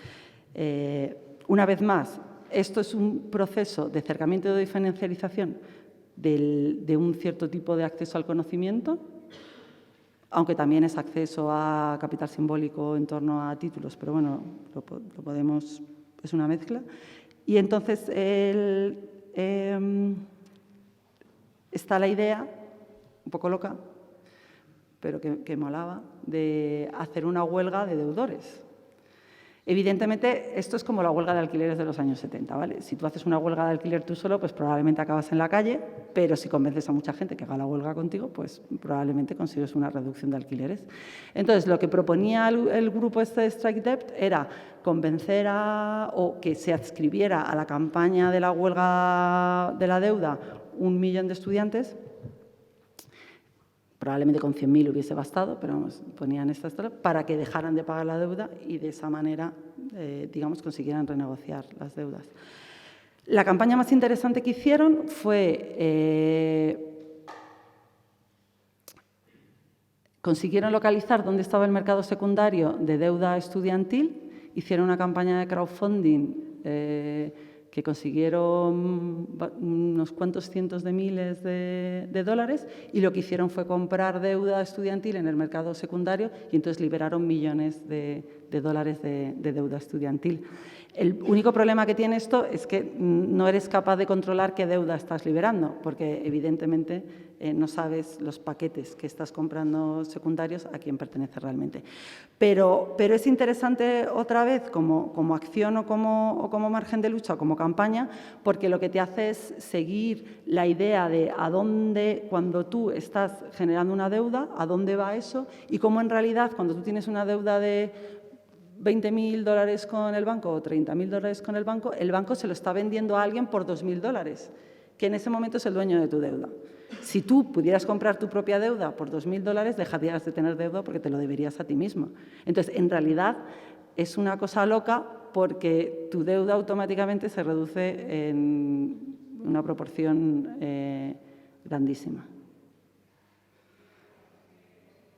una vez más, esto es un proceso de acercamiento y de diferencialización de un cierto tipo de acceso al conocimiento, aunque también es acceso a capital simbólico en torno a títulos, pero bueno, lo podemos es una mezcla. Y entonces está la idea, un poco loca, pero que molaba, de hacer una huelga de deudores. Evidentemente, esto es como la huelga de alquileres de los años 70, ¿vale? Si tú haces una huelga de alquiler tú solo, pues probablemente acabas en la calle, pero si convences a mucha gente que haga la huelga contigo, pues probablemente consigues una reducción de alquileres. Entonces, lo que proponía el grupo este de Strike Debt era convencer o que se adscribiera a la campaña de la huelga de la deuda 1 millón de estudiantes. Probablemente con 100.000 hubiese bastado, pero vamos, ponían esta historia para que dejaran de pagar la deuda y de esa manera, digamos, consiguieran renegociar las deudas. La campaña más interesante que hicieron fue consiguieron localizar dónde estaba el mercado secundario de deuda estudiantil, hicieron una campaña de crowdfunding que consiguieron unos cuantos cientos de miles de dólares, y lo que hicieron fue comprar deuda estudiantil en el mercado secundario y entonces liberaron millones de dólares de deuda estudiantil. El único problema que tiene esto es que no eres capaz de controlar qué deuda estás liberando, porque evidentemente no sabes los paquetes que estás comprando secundarios a quién pertenece realmente. Pero es interesante otra vez como acción o como margen de lucha o como campaña, porque lo que te hace es seguir la idea de a dónde, cuando tú estás generando una deuda, a dónde va eso, y cómo en realidad cuando tú tienes una deuda de $20.000 con el banco o $30.000 con el banco se lo está vendiendo a alguien por $2.000, que en ese momento es el dueño de tu deuda. Si tú pudieras comprar tu propia deuda por $2.000, dejarías de tener deuda porque te lo deberías a ti mismo. Entonces, en realidad, es una cosa loca porque tu deuda automáticamente se reduce en una proporción grandísima.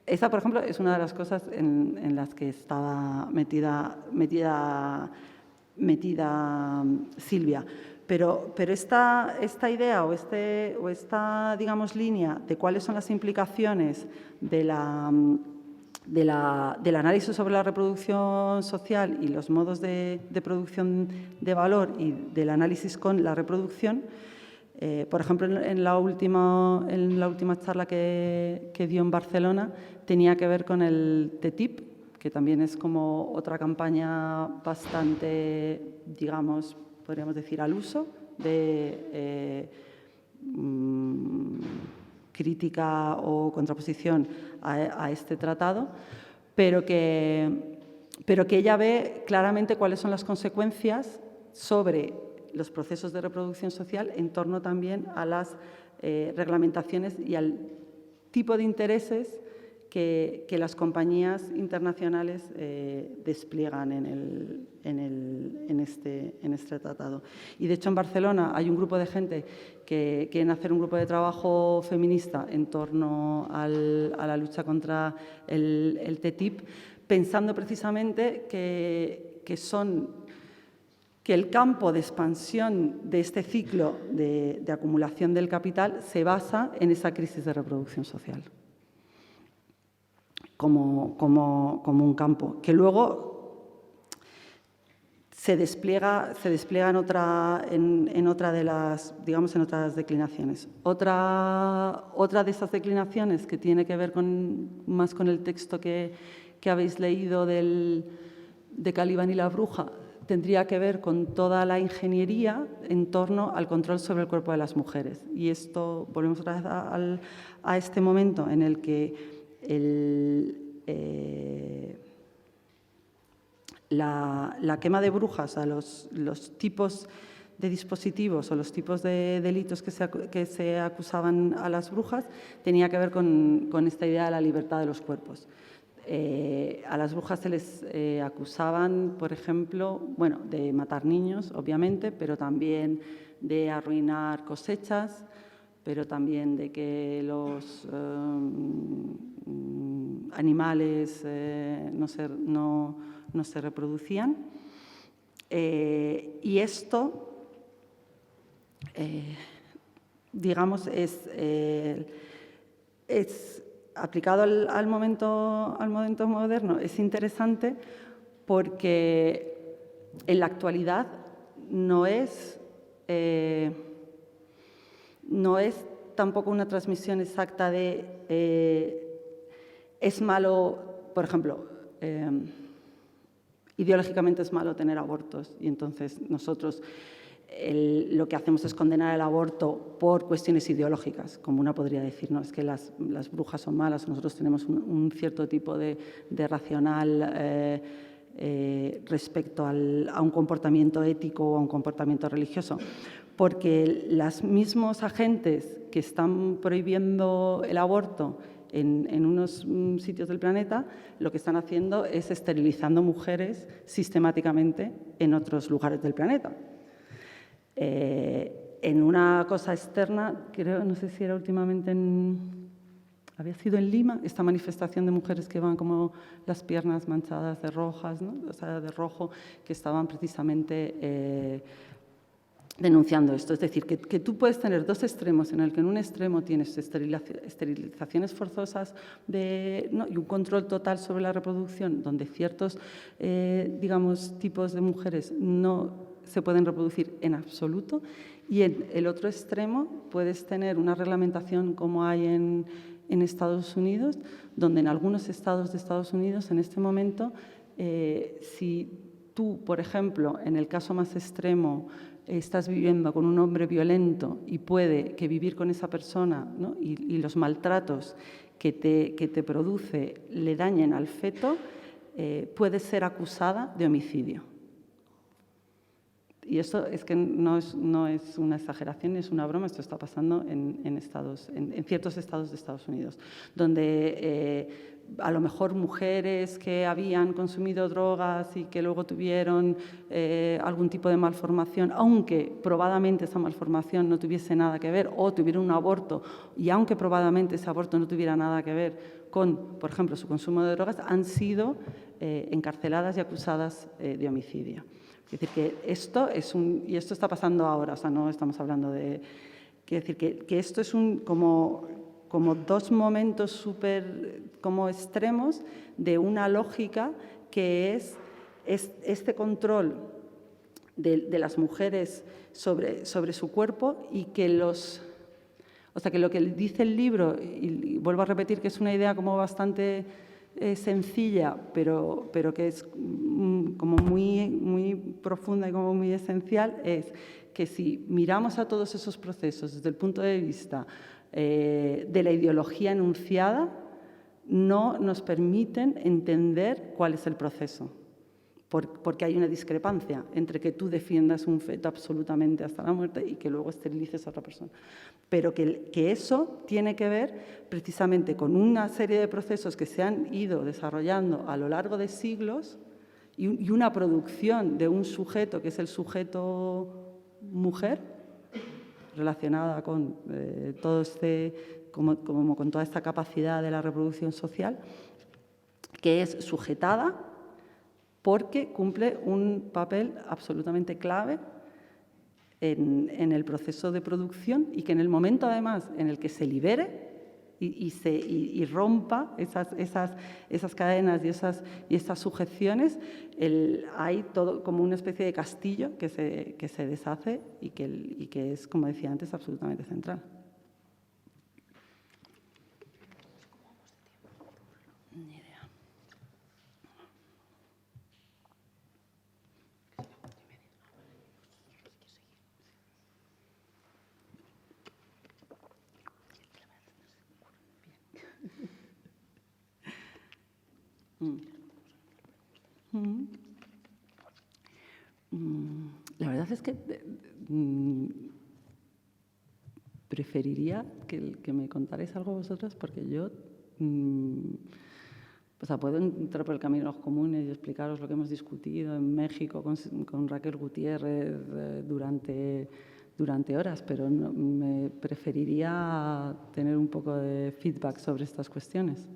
Esa, por ejemplo, es una de las cosas en las que estaba metida Silvia. Pero esta idea o esta, digamos, línea de cuáles son las implicaciones del análisis sobre la reproducción social y los modos de producción de valor y del análisis con la reproducción, por ejemplo, en la última charla que dio en Barcelona tenía que ver con el TTIP, que también es como otra campaña bastante, digamos, podríamos decir, al uso de crítica o contraposición a este tratado, pero que ella ve claramente cuáles son las consecuencias sobre los procesos de reproducción social en torno también a las reglamentaciones y al tipo de intereses que las compañías internacionales despliegan en este tratado. Y, de hecho, en Barcelona hay un grupo de gente que quieren hacer un grupo de trabajo feminista en torno a la lucha contra el TTIP, pensando precisamente que el campo de expansión de este ciclo de acumulación del capital se basa en esa crisis de reproducción social. Como un campo, que luego se despliega en otra de las, digamos, en otras declinaciones. Otra de esas declinaciones que tiene que ver más con el texto que habéis leído de Caliban y la bruja, tendría que ver con toda la ingeniería en torno al control sobre el cuerpo de las mujeres. Y esto, volvemos otra vez a este momento en el que la quema de brujas, a los tipos de dispositivos o los tipos de delitos que se acusaban a las brujas, tenía que ver con esta idea de la libertad de los cuerpos. A las brujas se les acusaban, por ejemplo, bueno, de matar niños, obviamente, pero también de arruinar cosechas, pero también de que los animales no se reproducían. Y esto, digamos, es aplicado al momento moderno, es interesante porque en la actualidad no es tampoco una transmisión exacta de es malo, por ejemplo, ideológicamente es malo tener abortos y entonces nosotros lo que hacemos es condenar el aborto por cuestiones ideológicas, como una podría decir, no, es que las brujas son malas, nosotros tenemos un cierto tipo de racional respecto a un comportamiento ético o a un comportamiento religioso, porque los mismos agentes que están prohibiendo el aborto en unos sitios del planeta, lo que están haciendo es esterilizando mujeres sistemáticamente en otros lugares del planeta. En una cosa externa, creo, no sé si era últimamente había sido en Lima, esta manifestación de mujeres que van como las piernas manchadas de rojas, ¿no? O sea, de rojo, que estaban precisamente denunciando esto. Es decir, que tú puedes tener dos extremos, en el que en un extremo tienes esterilizaciones forzosas ¿no? y un control total sobre la reproducción, donde ciertos, digamos, tipos de mujeres no se pueden reproducir en absoluto, y en el otro extremo puedes tener una reglamentación como hay en Estados Unidos, donde en algunos estados de Estados Unidos en este momento, si tú, por ejemplo, en el caso más extremo, estás viviendo con un hombre violento y puede que vivir con esa persona, ¿no? y los maltratos que te produce le dañen al feto, puedes ser acusada de homicidio. Y esto es que no es una exageración, es una broma, esto está pasando en ciertos estados de Estados Unidos, donde a lo mejor mujeres que habían consumido drogas y que luego tuvieron algún tipo de malformación, aunque probadamente esa malformación no tuviese nada que ver, o tuvieron un aborto y aunque probadamente ese aborto no tuviera nada que ver con, por ejemplo, su consumo de drogas, han sido encarceladas y acusadas de homicidio. Es decir, que esto y esto está pasando ahora, o sea, no estamos hablando de... Quiero decir que esto es como dos momentos súper como extremos de una lógica que es este control de las mujeres sobre su cuerpo y que o sea, que lo que dice el libro, y vuelvo a repetir que es una idea como bastante sencilla, pero que es como muy profunda y como muy esencial, es que si miramos a todos esos procesos desde el punto de vista de la ideología enunciada, no nos permiten entender cuál es el proceso, porque hay una discrepancia entre que tú defiendas un feto absolutamente hasta la muerte y que luego esterilices a otra persona. Pero que eso tiene que ver precisamente con una serie de procesos que se han ido desarrollando a lo largo de siglos y una producción de un sujeto que es el sujeto mujer, relacionada con con toda esta capacidad de la reproducción social, que es sujetada porque cumple un papel absolutamente clave en el proceso de producción y que en el momento, además, en el que se libere y rompa esas cadenas y esas sujeciones, hay todo como una especie de castillo que se deshace y que es, como decía antes, absolutamente central. La verdad es que preferiría que me contarais algo vosotros, porque yo o sea, puedo entrar por el camino de los comunes y explicaros lo que hemos discutido en México con Raquel Gutiérrez durante horas, pero me preferiría tener un poco de feedback sobre estas cuestiones.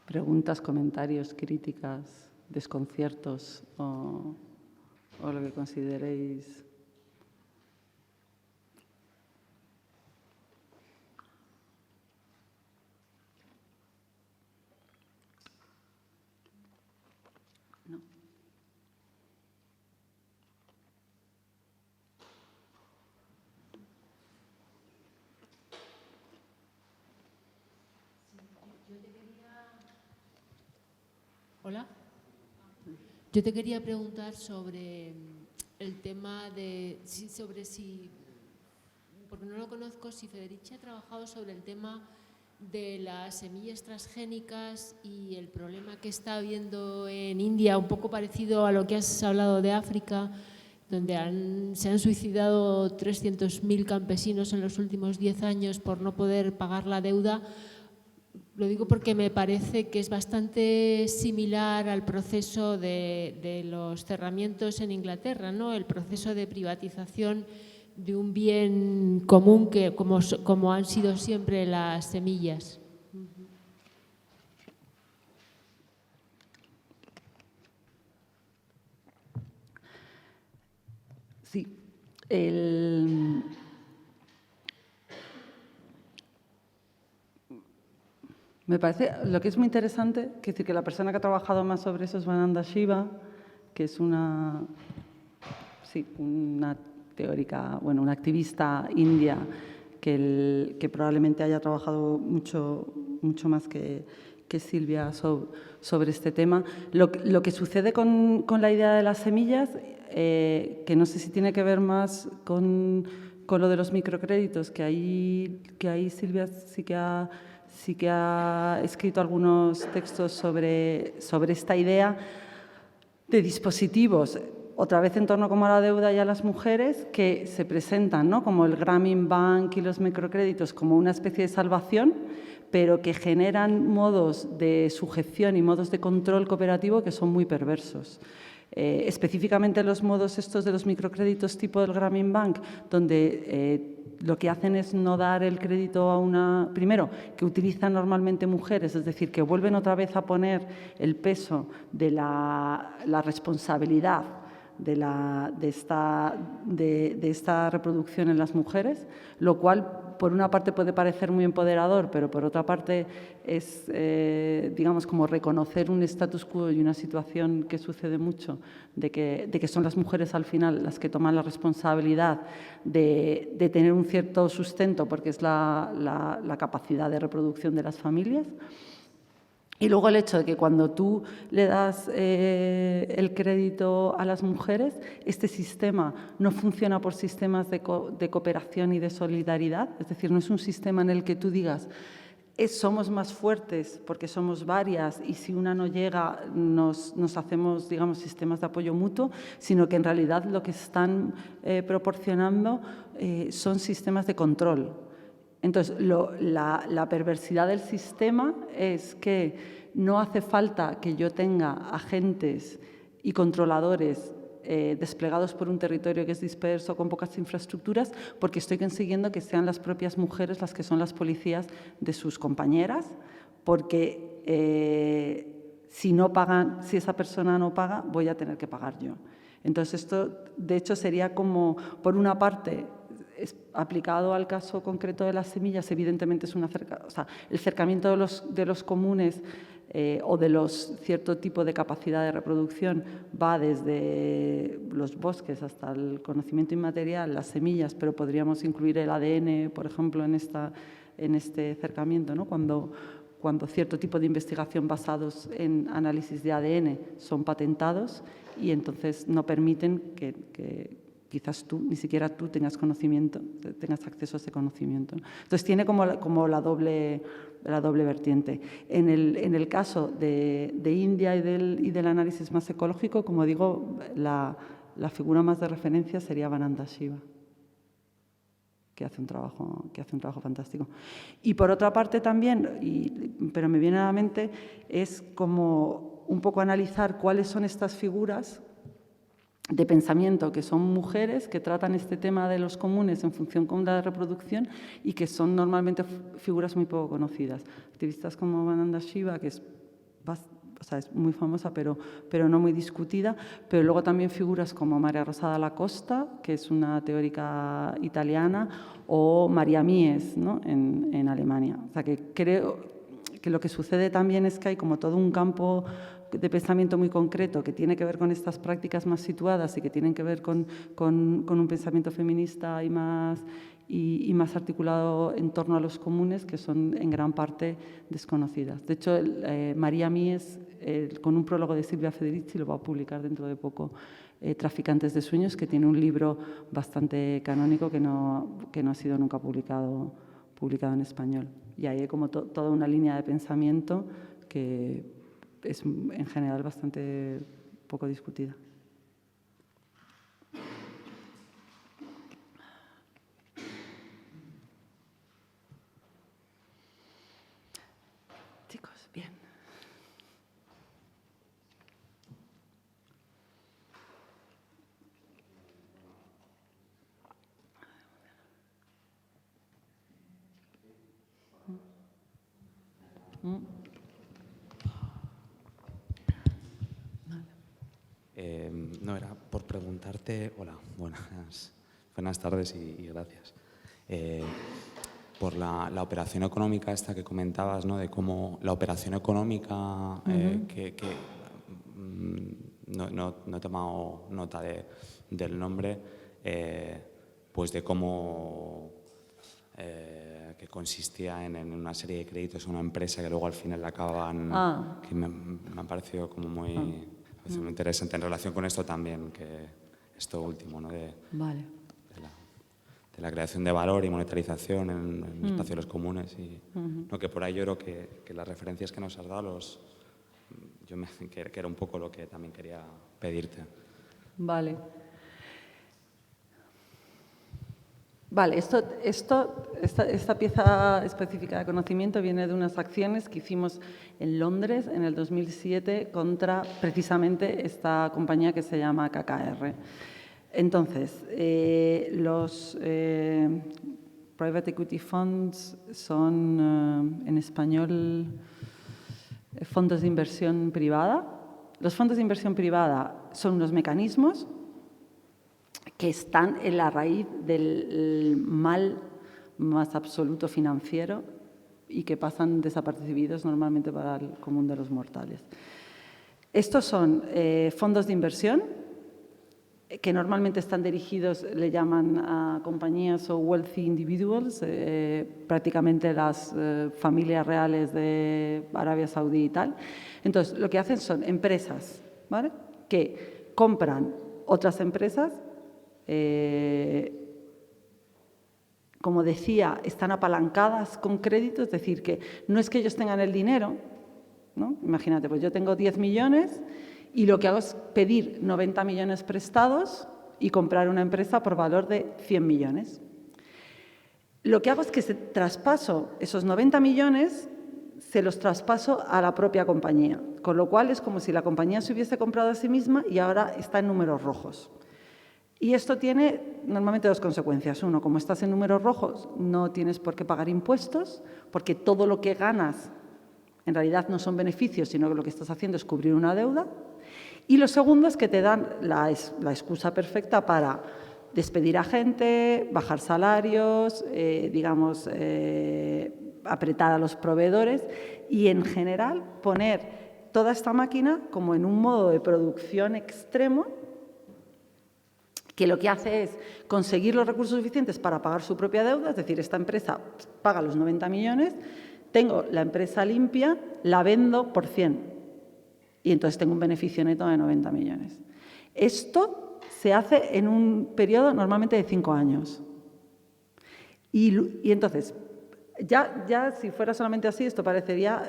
Preguntas, comentarios, críticas, desconciertos o lo que consideréis. Hola. Yo te quería preguntar sobre el tema de, porque no lo conozco, si Federici ha trabajado sobre el tema de las semillas transgénicas y el problema que está habiendo en India, un poco parecido a lo que has hablado de África, donde se han suicidado 300.000 campesinos en los últimos 10 años por no poder pagar la deuda. Lo digo porque me parece que es bastante similar al proceso de los cerramientos en Inglaterra, ¿no? El proceso de privatización de un bien común que como han sido siempre las semillas. Sí. Me parece, lo que es muy interesante, que decir que la persona que ha trabajado más sobre eso es Vandana Shiva, que es una teórica, bueno, una activista india que probablemente haya trabajado mucho más que Silvia sobre este tema. Lo que sucede con la idea de las semillas, que no sé si tiene que ver más con lo de los microcréditos, que ahí Silvia sí que ha escrito algunos textos sobre esta idea de dispositivos, otra vez en torno como a la deuda y a las mujeres, que se presentan, ¿no?, como el Grameen Bank y los microcréditos como una especie de salvación, pero que generan modos de sujeción y modos de control cooperativo que son muy perversos. Específicamente los modos estos de los microcréditos tipo del Grameen Bank, donde lo que hacen es no dar el crédito a una… Primero, que utilizan normalmente mujeres, es decir, que vuelven otra vez a poner el peso de la responsabilidad de esta reproducción en las mujeres, lo cual, por una parte, puede parecer muy empoderador, pero por otra parte es, digamos, como reconocer un status quo y una situación que sucede mucho, de que son las mujeres al final las que toman la responsabilidad de tener un cierto sustento, porque es la capacidad de reproducción de las familias. Y luego el hecho de que cuando tú le das el crédito a las mujeres, este sistema no funciona por sistemas de cooperación y de solidaridad, es decir, no es un sistema en el que tú digas somos más fuertes porque somos varias y si una no llega nos hacemos, digamos, sistemas de apoyo mutuo, sino que en realidad lo que están proporcionando son sistemas de control. Entonces, la perversidad del sistema es que no hace falta que yo tenga agentes y controladores desplegados por un territorio que es disperso, con pocas infraestructuras, porque estoy consiguiendo que sean las propias mujeres las que son las policías de sus compañeras, porque si esa persona no paga, voy a tener que pagar yo. Entonces, esto, de hecho, sería como, por una parte, aplicado al caso concreto de las semillas, evidentemente es el acercamiento de los comunes o de cierto tipo de capacidad de reproducción va desde los bosques hasta el conocimiento inmaterial, las semillas, pero podríamos incluir el ADN, por ejemplo, en este acercamiento, ¿no? Cuando cierto tipo de investigación basados en análisis de ADN son patentados y entonces no permiten que quizás ni siquiera tú tengas conocimiento, tengas acceso a ese conocimiento. Entonces tiene como la doble vertiente. En el caso de India y del análisis más ecológico, como digo, la figura más de referencia sería Vandana Shiva, que hace un trabajo fantástico. Y por otra parte también, pero me viene a la mente, es como un poco analizar cuáles son estas figuras de pensamiento que son mujeres, que tratan este tema de los comunes en función con la reproducción y que son normalmente figuras muy poco conocidas. Activistas como Vandana Shiva, que es muy famosa pero no muy discutida, pero luego también figuras como María Rosa Dalla Costa, que es una teórica italiana, o María Mies, ¿no?, en Alemania. O sea, que creo que lo que sucede también es que hay como todo un campo de pensamiento muy concreto que tiene que ver con estas prácticas más situadas y que tienen que ver con un pensamiento feminista y más articulado en torno a los comunes, que son en gran parte desconocidas. De hecho, María Mies con un prólogo de Silvia Federici, lo va a publicar dentro de poco Traficantes de Sueños, que tiene un libro bastante canónico que no ha sido nunca publicado en español. Y ahí hay como toda una línea de pensamiento que es en general bastante poco discutida. Chicos, bien. No, era por preguntarte, hola, buenas tardes y gracias. Por la operación económica esta que comentabas, ¿no? De cómo la operación económica, no he tomado nota del nombre, pues de cómo que consistía en una serie de créditos a una empresa que luego al final la acababan, que me ha parecido como muy interesante en relación con esto también, que esto último, ¿no? Vale. De la creación de valor y monetarización en espacios comunes. Y, no, que por ahí yo creo que las referencias que nos has dado, que era un poco lo que también quería pedirte. Vale. Vale, esta pieza específica de conocimiento viene de unas acciones que hicimos en Londres en el 2007 contra precisamente esta compañía que se llama KKR. Entonces, los private equity funds son, en español, fondos de inversión privada. Los fondos de inversión privada son unos mecanismos que están en la raíz del mal más absoluto financiero y que pasan desapercibidos normalmente para el común de los mortales. Estos son fondos de inversión que normalmente están dirigidos, le llaman a compañías o wealthy individuals, prácticamente las familias reales de Arabia Saudí y tal. Entonces, lo que hacen son empresas, ¿vale?, que compran otras empresas. Como decía, están apalancadas con crédito, es decir, que no es que ellos tengan el dinero, ¿no? Imagínate, pues yo tengo 10 millones y lo que hago es pedir 90 millones prestados y comprar una empresa por valor de 100 millones. Lo que hago es que traspaso esos 90 millones, se los traspaso a la propia compañía, con lo cual es como si la compañía se hubiese comprado a sí misma y ahora está en números rojos. Y esto tiene normalmente dos consecuencias. Uno, como estás en números rojos, no tienes por qué pagar impuestos, porque todo lo que ganas en realidad no son beneficios, sino que lo que estás haciendo es cubrir una deuda. Y lo segundo es que te dan la excusa perfecta para despedir a gente, bajar salarios, apretar a los proveedores y, en general, poner toda esta máquina como en un modo de producción extremo, que lo que hace es conseguir los recursos suficientes para pagar su propia deuda, es decir, esta empresa paga los 90 millones, tengo la empresa limpia, la vendo por 100 y entonces tengo un beneficio neto de 90 millones. Esto se hace en un periodo normalmente de 5 años. Y entonces, ya si fuera solamente así, esto parecería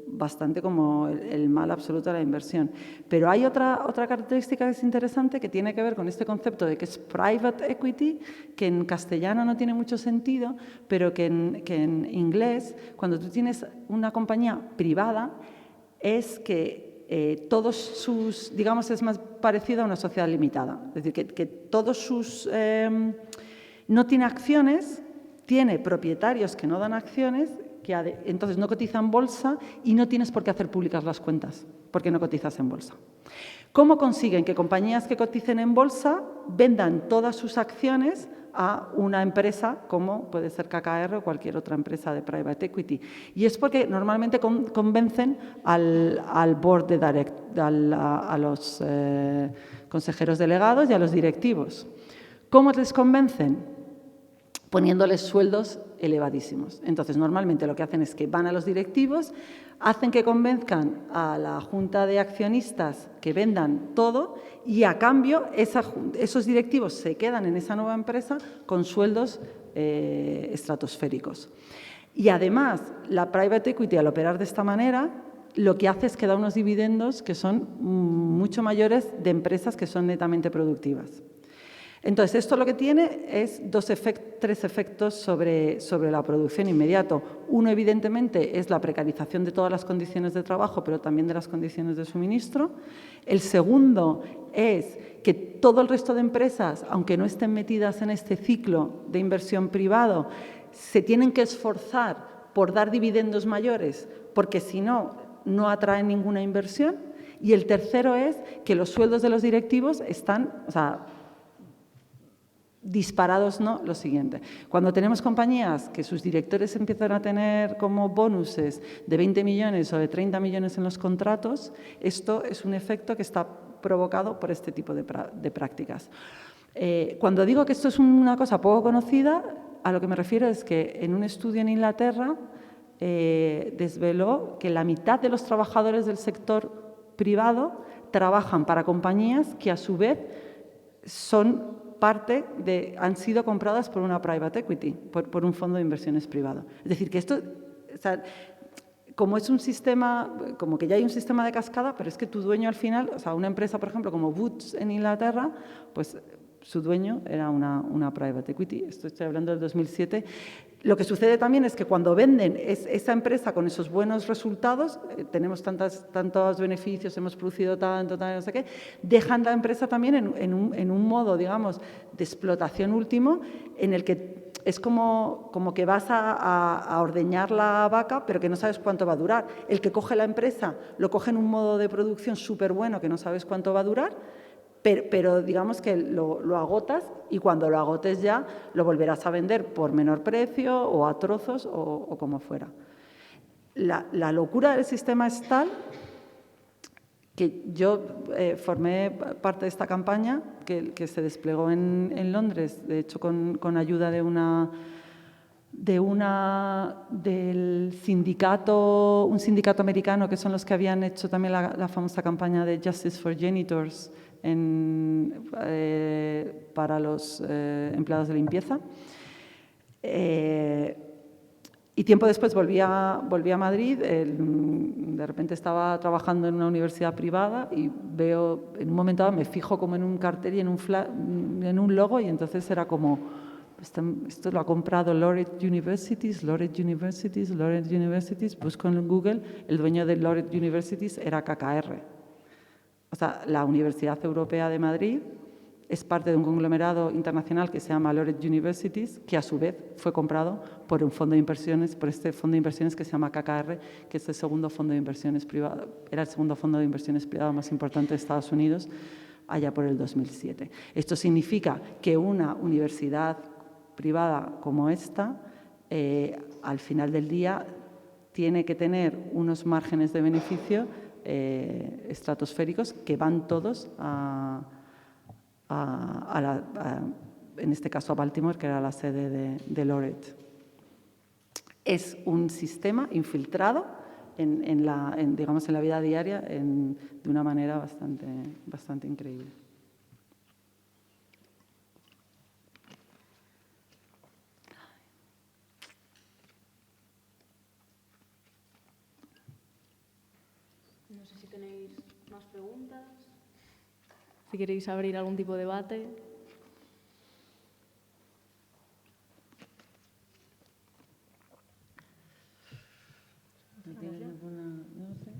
bastante como el mal absoluto de la inversión. Pero hay otra característica que es interesante, que tiene que ver con este concepto de que es private equity, que en castellano no tiene mucho sentido, pero que en inglés, cuando tú tienes una compañía privada, es que todos sus, digamos, es más parecido a una sociedad limitada. Es decir, que todos sus... no tiene acciones, tiene propietarios que no dan acciones, que entonces no cotizan bolsa y no tienes por qué hacer públicas las cuentas, porque no cotizas en bolsa. ¿Cómo consiguen que compañías que coticen en bolsa vendan todas sus acciones a una empresa como puede ser KKR o cualquier otra empresa de private equity? Y es porque normalmente convencen al board de a los consejeros delegados y a los directivos. ¿Cómo les convencen? Poniéndoles sueldos elevadísimos. Entonces, normalmente lo que hacen es que van a los directivos, hacen que convenzcan a la junta de accionistas que vendan todo y, a cambio, esos directivos se quedan en esa nueva empresa con sueldos estratosféricos. Y, además, la private equity, al operar de esta manera, lo que hace es que da unos dividendos que son mucho mayores de empresas que son netamente productivas. Entonces, esto lo que tiene es tres efectos sobre la producción inmediato. Uno, evidentemente, es la precarización de todas las condiciones de trabajo, pero también de las condiciones de suministro. El segundo es que todo el resto de empresas, aunque no estén metidas en este ciclo de inversión privado, se tienen que esforzar por dar dividendos mayores, porque si no, no atraen ninguna inversión. Y el tercero es que los sueldos de los directivos están, disparados, ¿no? Lo siguiente. Cuando tenemos compañías que sus directores empiezan a tener como bonuses de 20 millones o de 30 millones en los contratos, esto es un efecto que está provocado por este tipo de prácticas. Cuando digo que esto es una cosa poco conocida, a lo que me refiero es que en un estudio en Inglaterra desveló que la mitad de los trabajadores del sector privado trabajan para compañías que, a su vez, han sido compradas por una private equity, por un fondo de inversiones privado. Es decir, que esto, como es un sistema, como que ya hay un sistema de cascada, pero es que tu dueño al final, una empresa, por ejemplo, como Boots en Inglaterra, pues su dueño era una private equity. Esto estoy hablando del 2007. Lo que sucede también es que cuando venden esa empresa con esos buenos resultados, tenemos tantos beneficios, hemos producido tanto, no sé qué, dejan la empresa también en un modo, digamos, de explotación último, en el que es como que vas a ordeñar la vaca, pero que no sabes cuánto va a durar. El que coge la empresa lo coge en un modo de producción súper bueno, que no sabes cuánto va a durar, pero digamos que lo agotas, y cuando lo agotes ya lo volverás a vender por menor precio o a trozos o como fuera. La locura del sistema es tal que yo formé parte de esta campaña que se desplegó en Londres, de hecho con ayuda del sindicato, un sindicato americano, que son los que habían hecho también la famosa campaña de Justice for Janitors para los empleados de limpieza. Y tiempo después volví a Madrid. De repente estaba trabajando en una universidad privada y veo, en un momento dado, me fijo como en un cartel y en un logo, y entonces era como, esto lo ha comprado Laureate Universities. Busco en Google, el dueño de Laureate Universities era KKR. La Universidad Europea de Madrid es parte de un conglomerado internacional que se llama Laureate Universities, que a su vez fue comprado por un fondo de inversiones, por este fondo de inversiones que se llama KKR, que es el segundo fondo de inversiones privado, era el segundo fondo de inversiones privado más importante de Estados Unidos, allá por el 2007. Esto significa que una universidad privada como esta, al final del día, tiene que tener unos márgenes de beneficio estratosféricos que van todos en este caso a Baltimore, que era la sede de Laureate. Es un sistema infiltrado en la vida diaria de una manera bastante increíble. No sé si tenéis más preguntas, si queréis abrir algún tipo de debate. ¿Tienes alguna? No sé.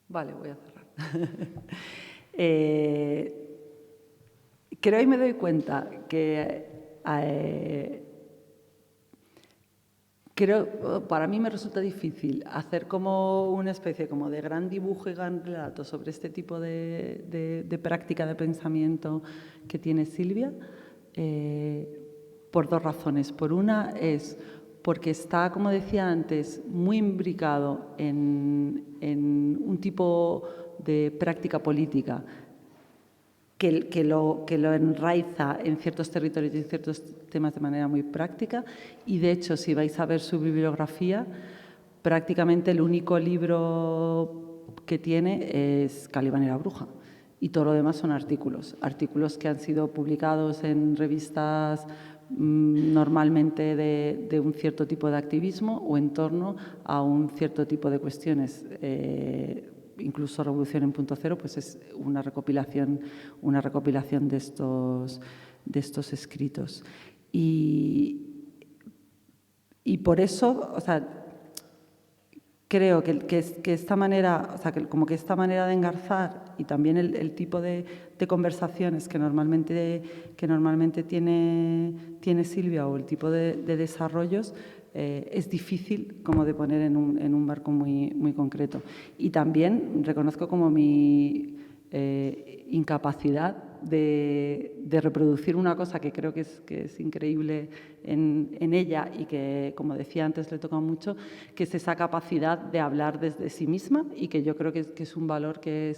Vale, voy a cerrar. Creo y me doy cuenta que para mí me resulta difícil hacer como una especie como de gran dibujo y gran relato sobre este tipo de práctica de pensamiento que tiene Silvia, por dos razones. Por una es porque está, como decía antes, muy imbricado en un tipo de práctica política que lo enraiza en ciertos territorios y en ciertos temas de manera muy práctica. Y, de hecho, si vais a ver su bibliografía, prácticamente el único libro que tiene es Calibán y la bruja. Y todo lo demás son artículos que han sido publicados en revistas normalmente de un cierto tipo de activismo o en torno a un cierto tipo de cuestiones. Incluso Revolución en Punto Cero, pues es una recopilación de estos escritos. Y por eso, o sea, creo que esta manera, o sea, como que esta manera de engarzar y también el tipo de conversaciones que normalmente tiene Silvia, o el tipo de desarrollos, es difícil como de poner en un marco muy concreto. Y también reconozco como mi incapacidad de reproducir una cosa que creo que es increíble en ella y que, como decía antes, le toca mucho, que es esa capacidad de hablar desde sí misma, y que yo creo que es un valor que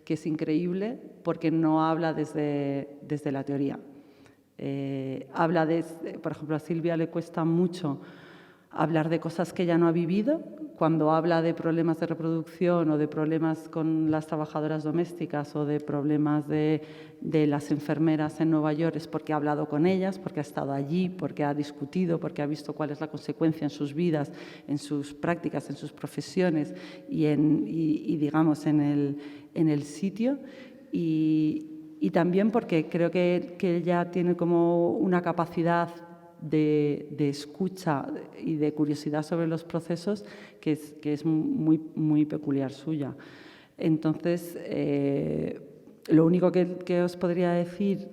es increíble, porque no habla desde la teoría. Habla por ejemplo, a Silvia le cuesta mucho hablar de cosas que ella no ha vivido. Cuando habla de problemas de reproducción o de problemas con las trabajadoras domésticas o de problemas de las enfermeras en Nueva York, es porque ha hablado con ellas, porque ha estado allí, porque ha discutido, porque ha visto cuál es la consecuencia en sus vidas, en sus prácticas, en sus profesiones y digamos, en el sitio. Y también porque creo que ella tiene como una capacidad de escucha y de curiosidad sobre los procesos que es muy peculiar suya. Entonces, lo único que os podría decir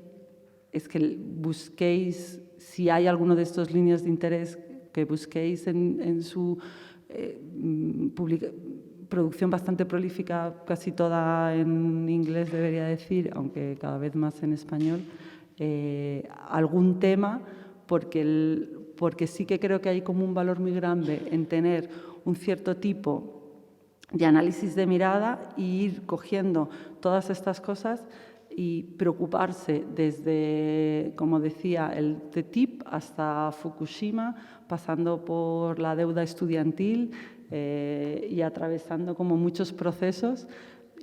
es que busquéis, si hay alguno de estos líneas de interés, que busquéis en su producción bastante prolífica, casi toda en inglés debería decir, aunque cada vez más en español, algún tema, porque sí que creo que hay como un valor muy grande en tener un cierto tipo de análisis de mirada e ir cogiendo todas estas cosas y preocuparse desde, como decía, el TTIP hasta Fukushima, pasando por la deuda estudiantil y atravesando como muchos procesos,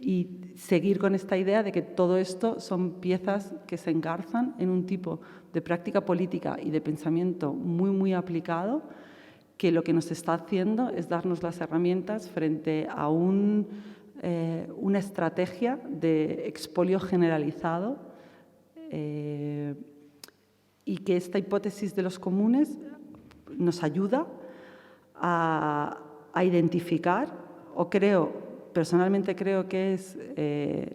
y seguir con esta idea de que todo esto son piezas que se engarzan en un tipo de práctica política y de pensamiento muy aplicado, que lo que nos está haciendo es darnos las herramientas frente a una estrategia de expolio generalizado, y que esta hipótesis de los comunes nos ayuda a identificar, o personalmente creo que es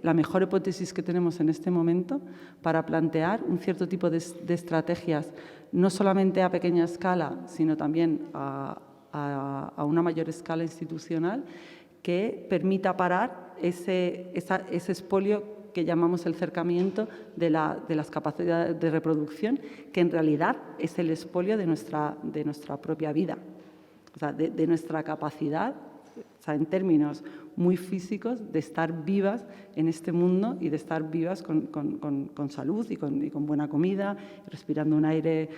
la mejor hipótesis que tenemos en este momento para plantear un cierto tipo de estrategias, no solamente a pequeña escala, sino también a una mayor escala institucional, que permita parar ese expolio que llamamos el cercamiento de las capacidades de reproducción, que en realidad es el expolio de nuestra propia vida, o sea, de nuestra capacidad, o sea, en términos muy físicos, de estar vivas en este mundo y de estar vivas con salud y con buena comida, respirando un aire,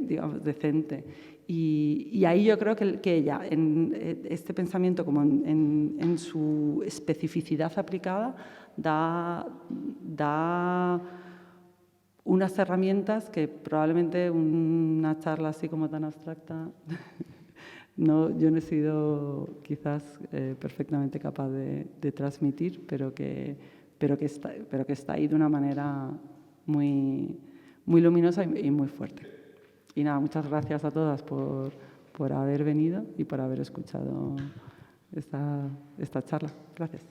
digamos, decente. Y ahí yo creo que ella, en este pensamiento como en su especificidad aplicada, da unas herramientas que probablemente una charla así como tan abstracta yo no he sido quizás perfectamente capaz de transmitir, pero que está ahí de una manera muy luminosa y muy fuerte. Y nada, muchas gracias a todas por haber venido y por haber escuchado esta charla. Gracias.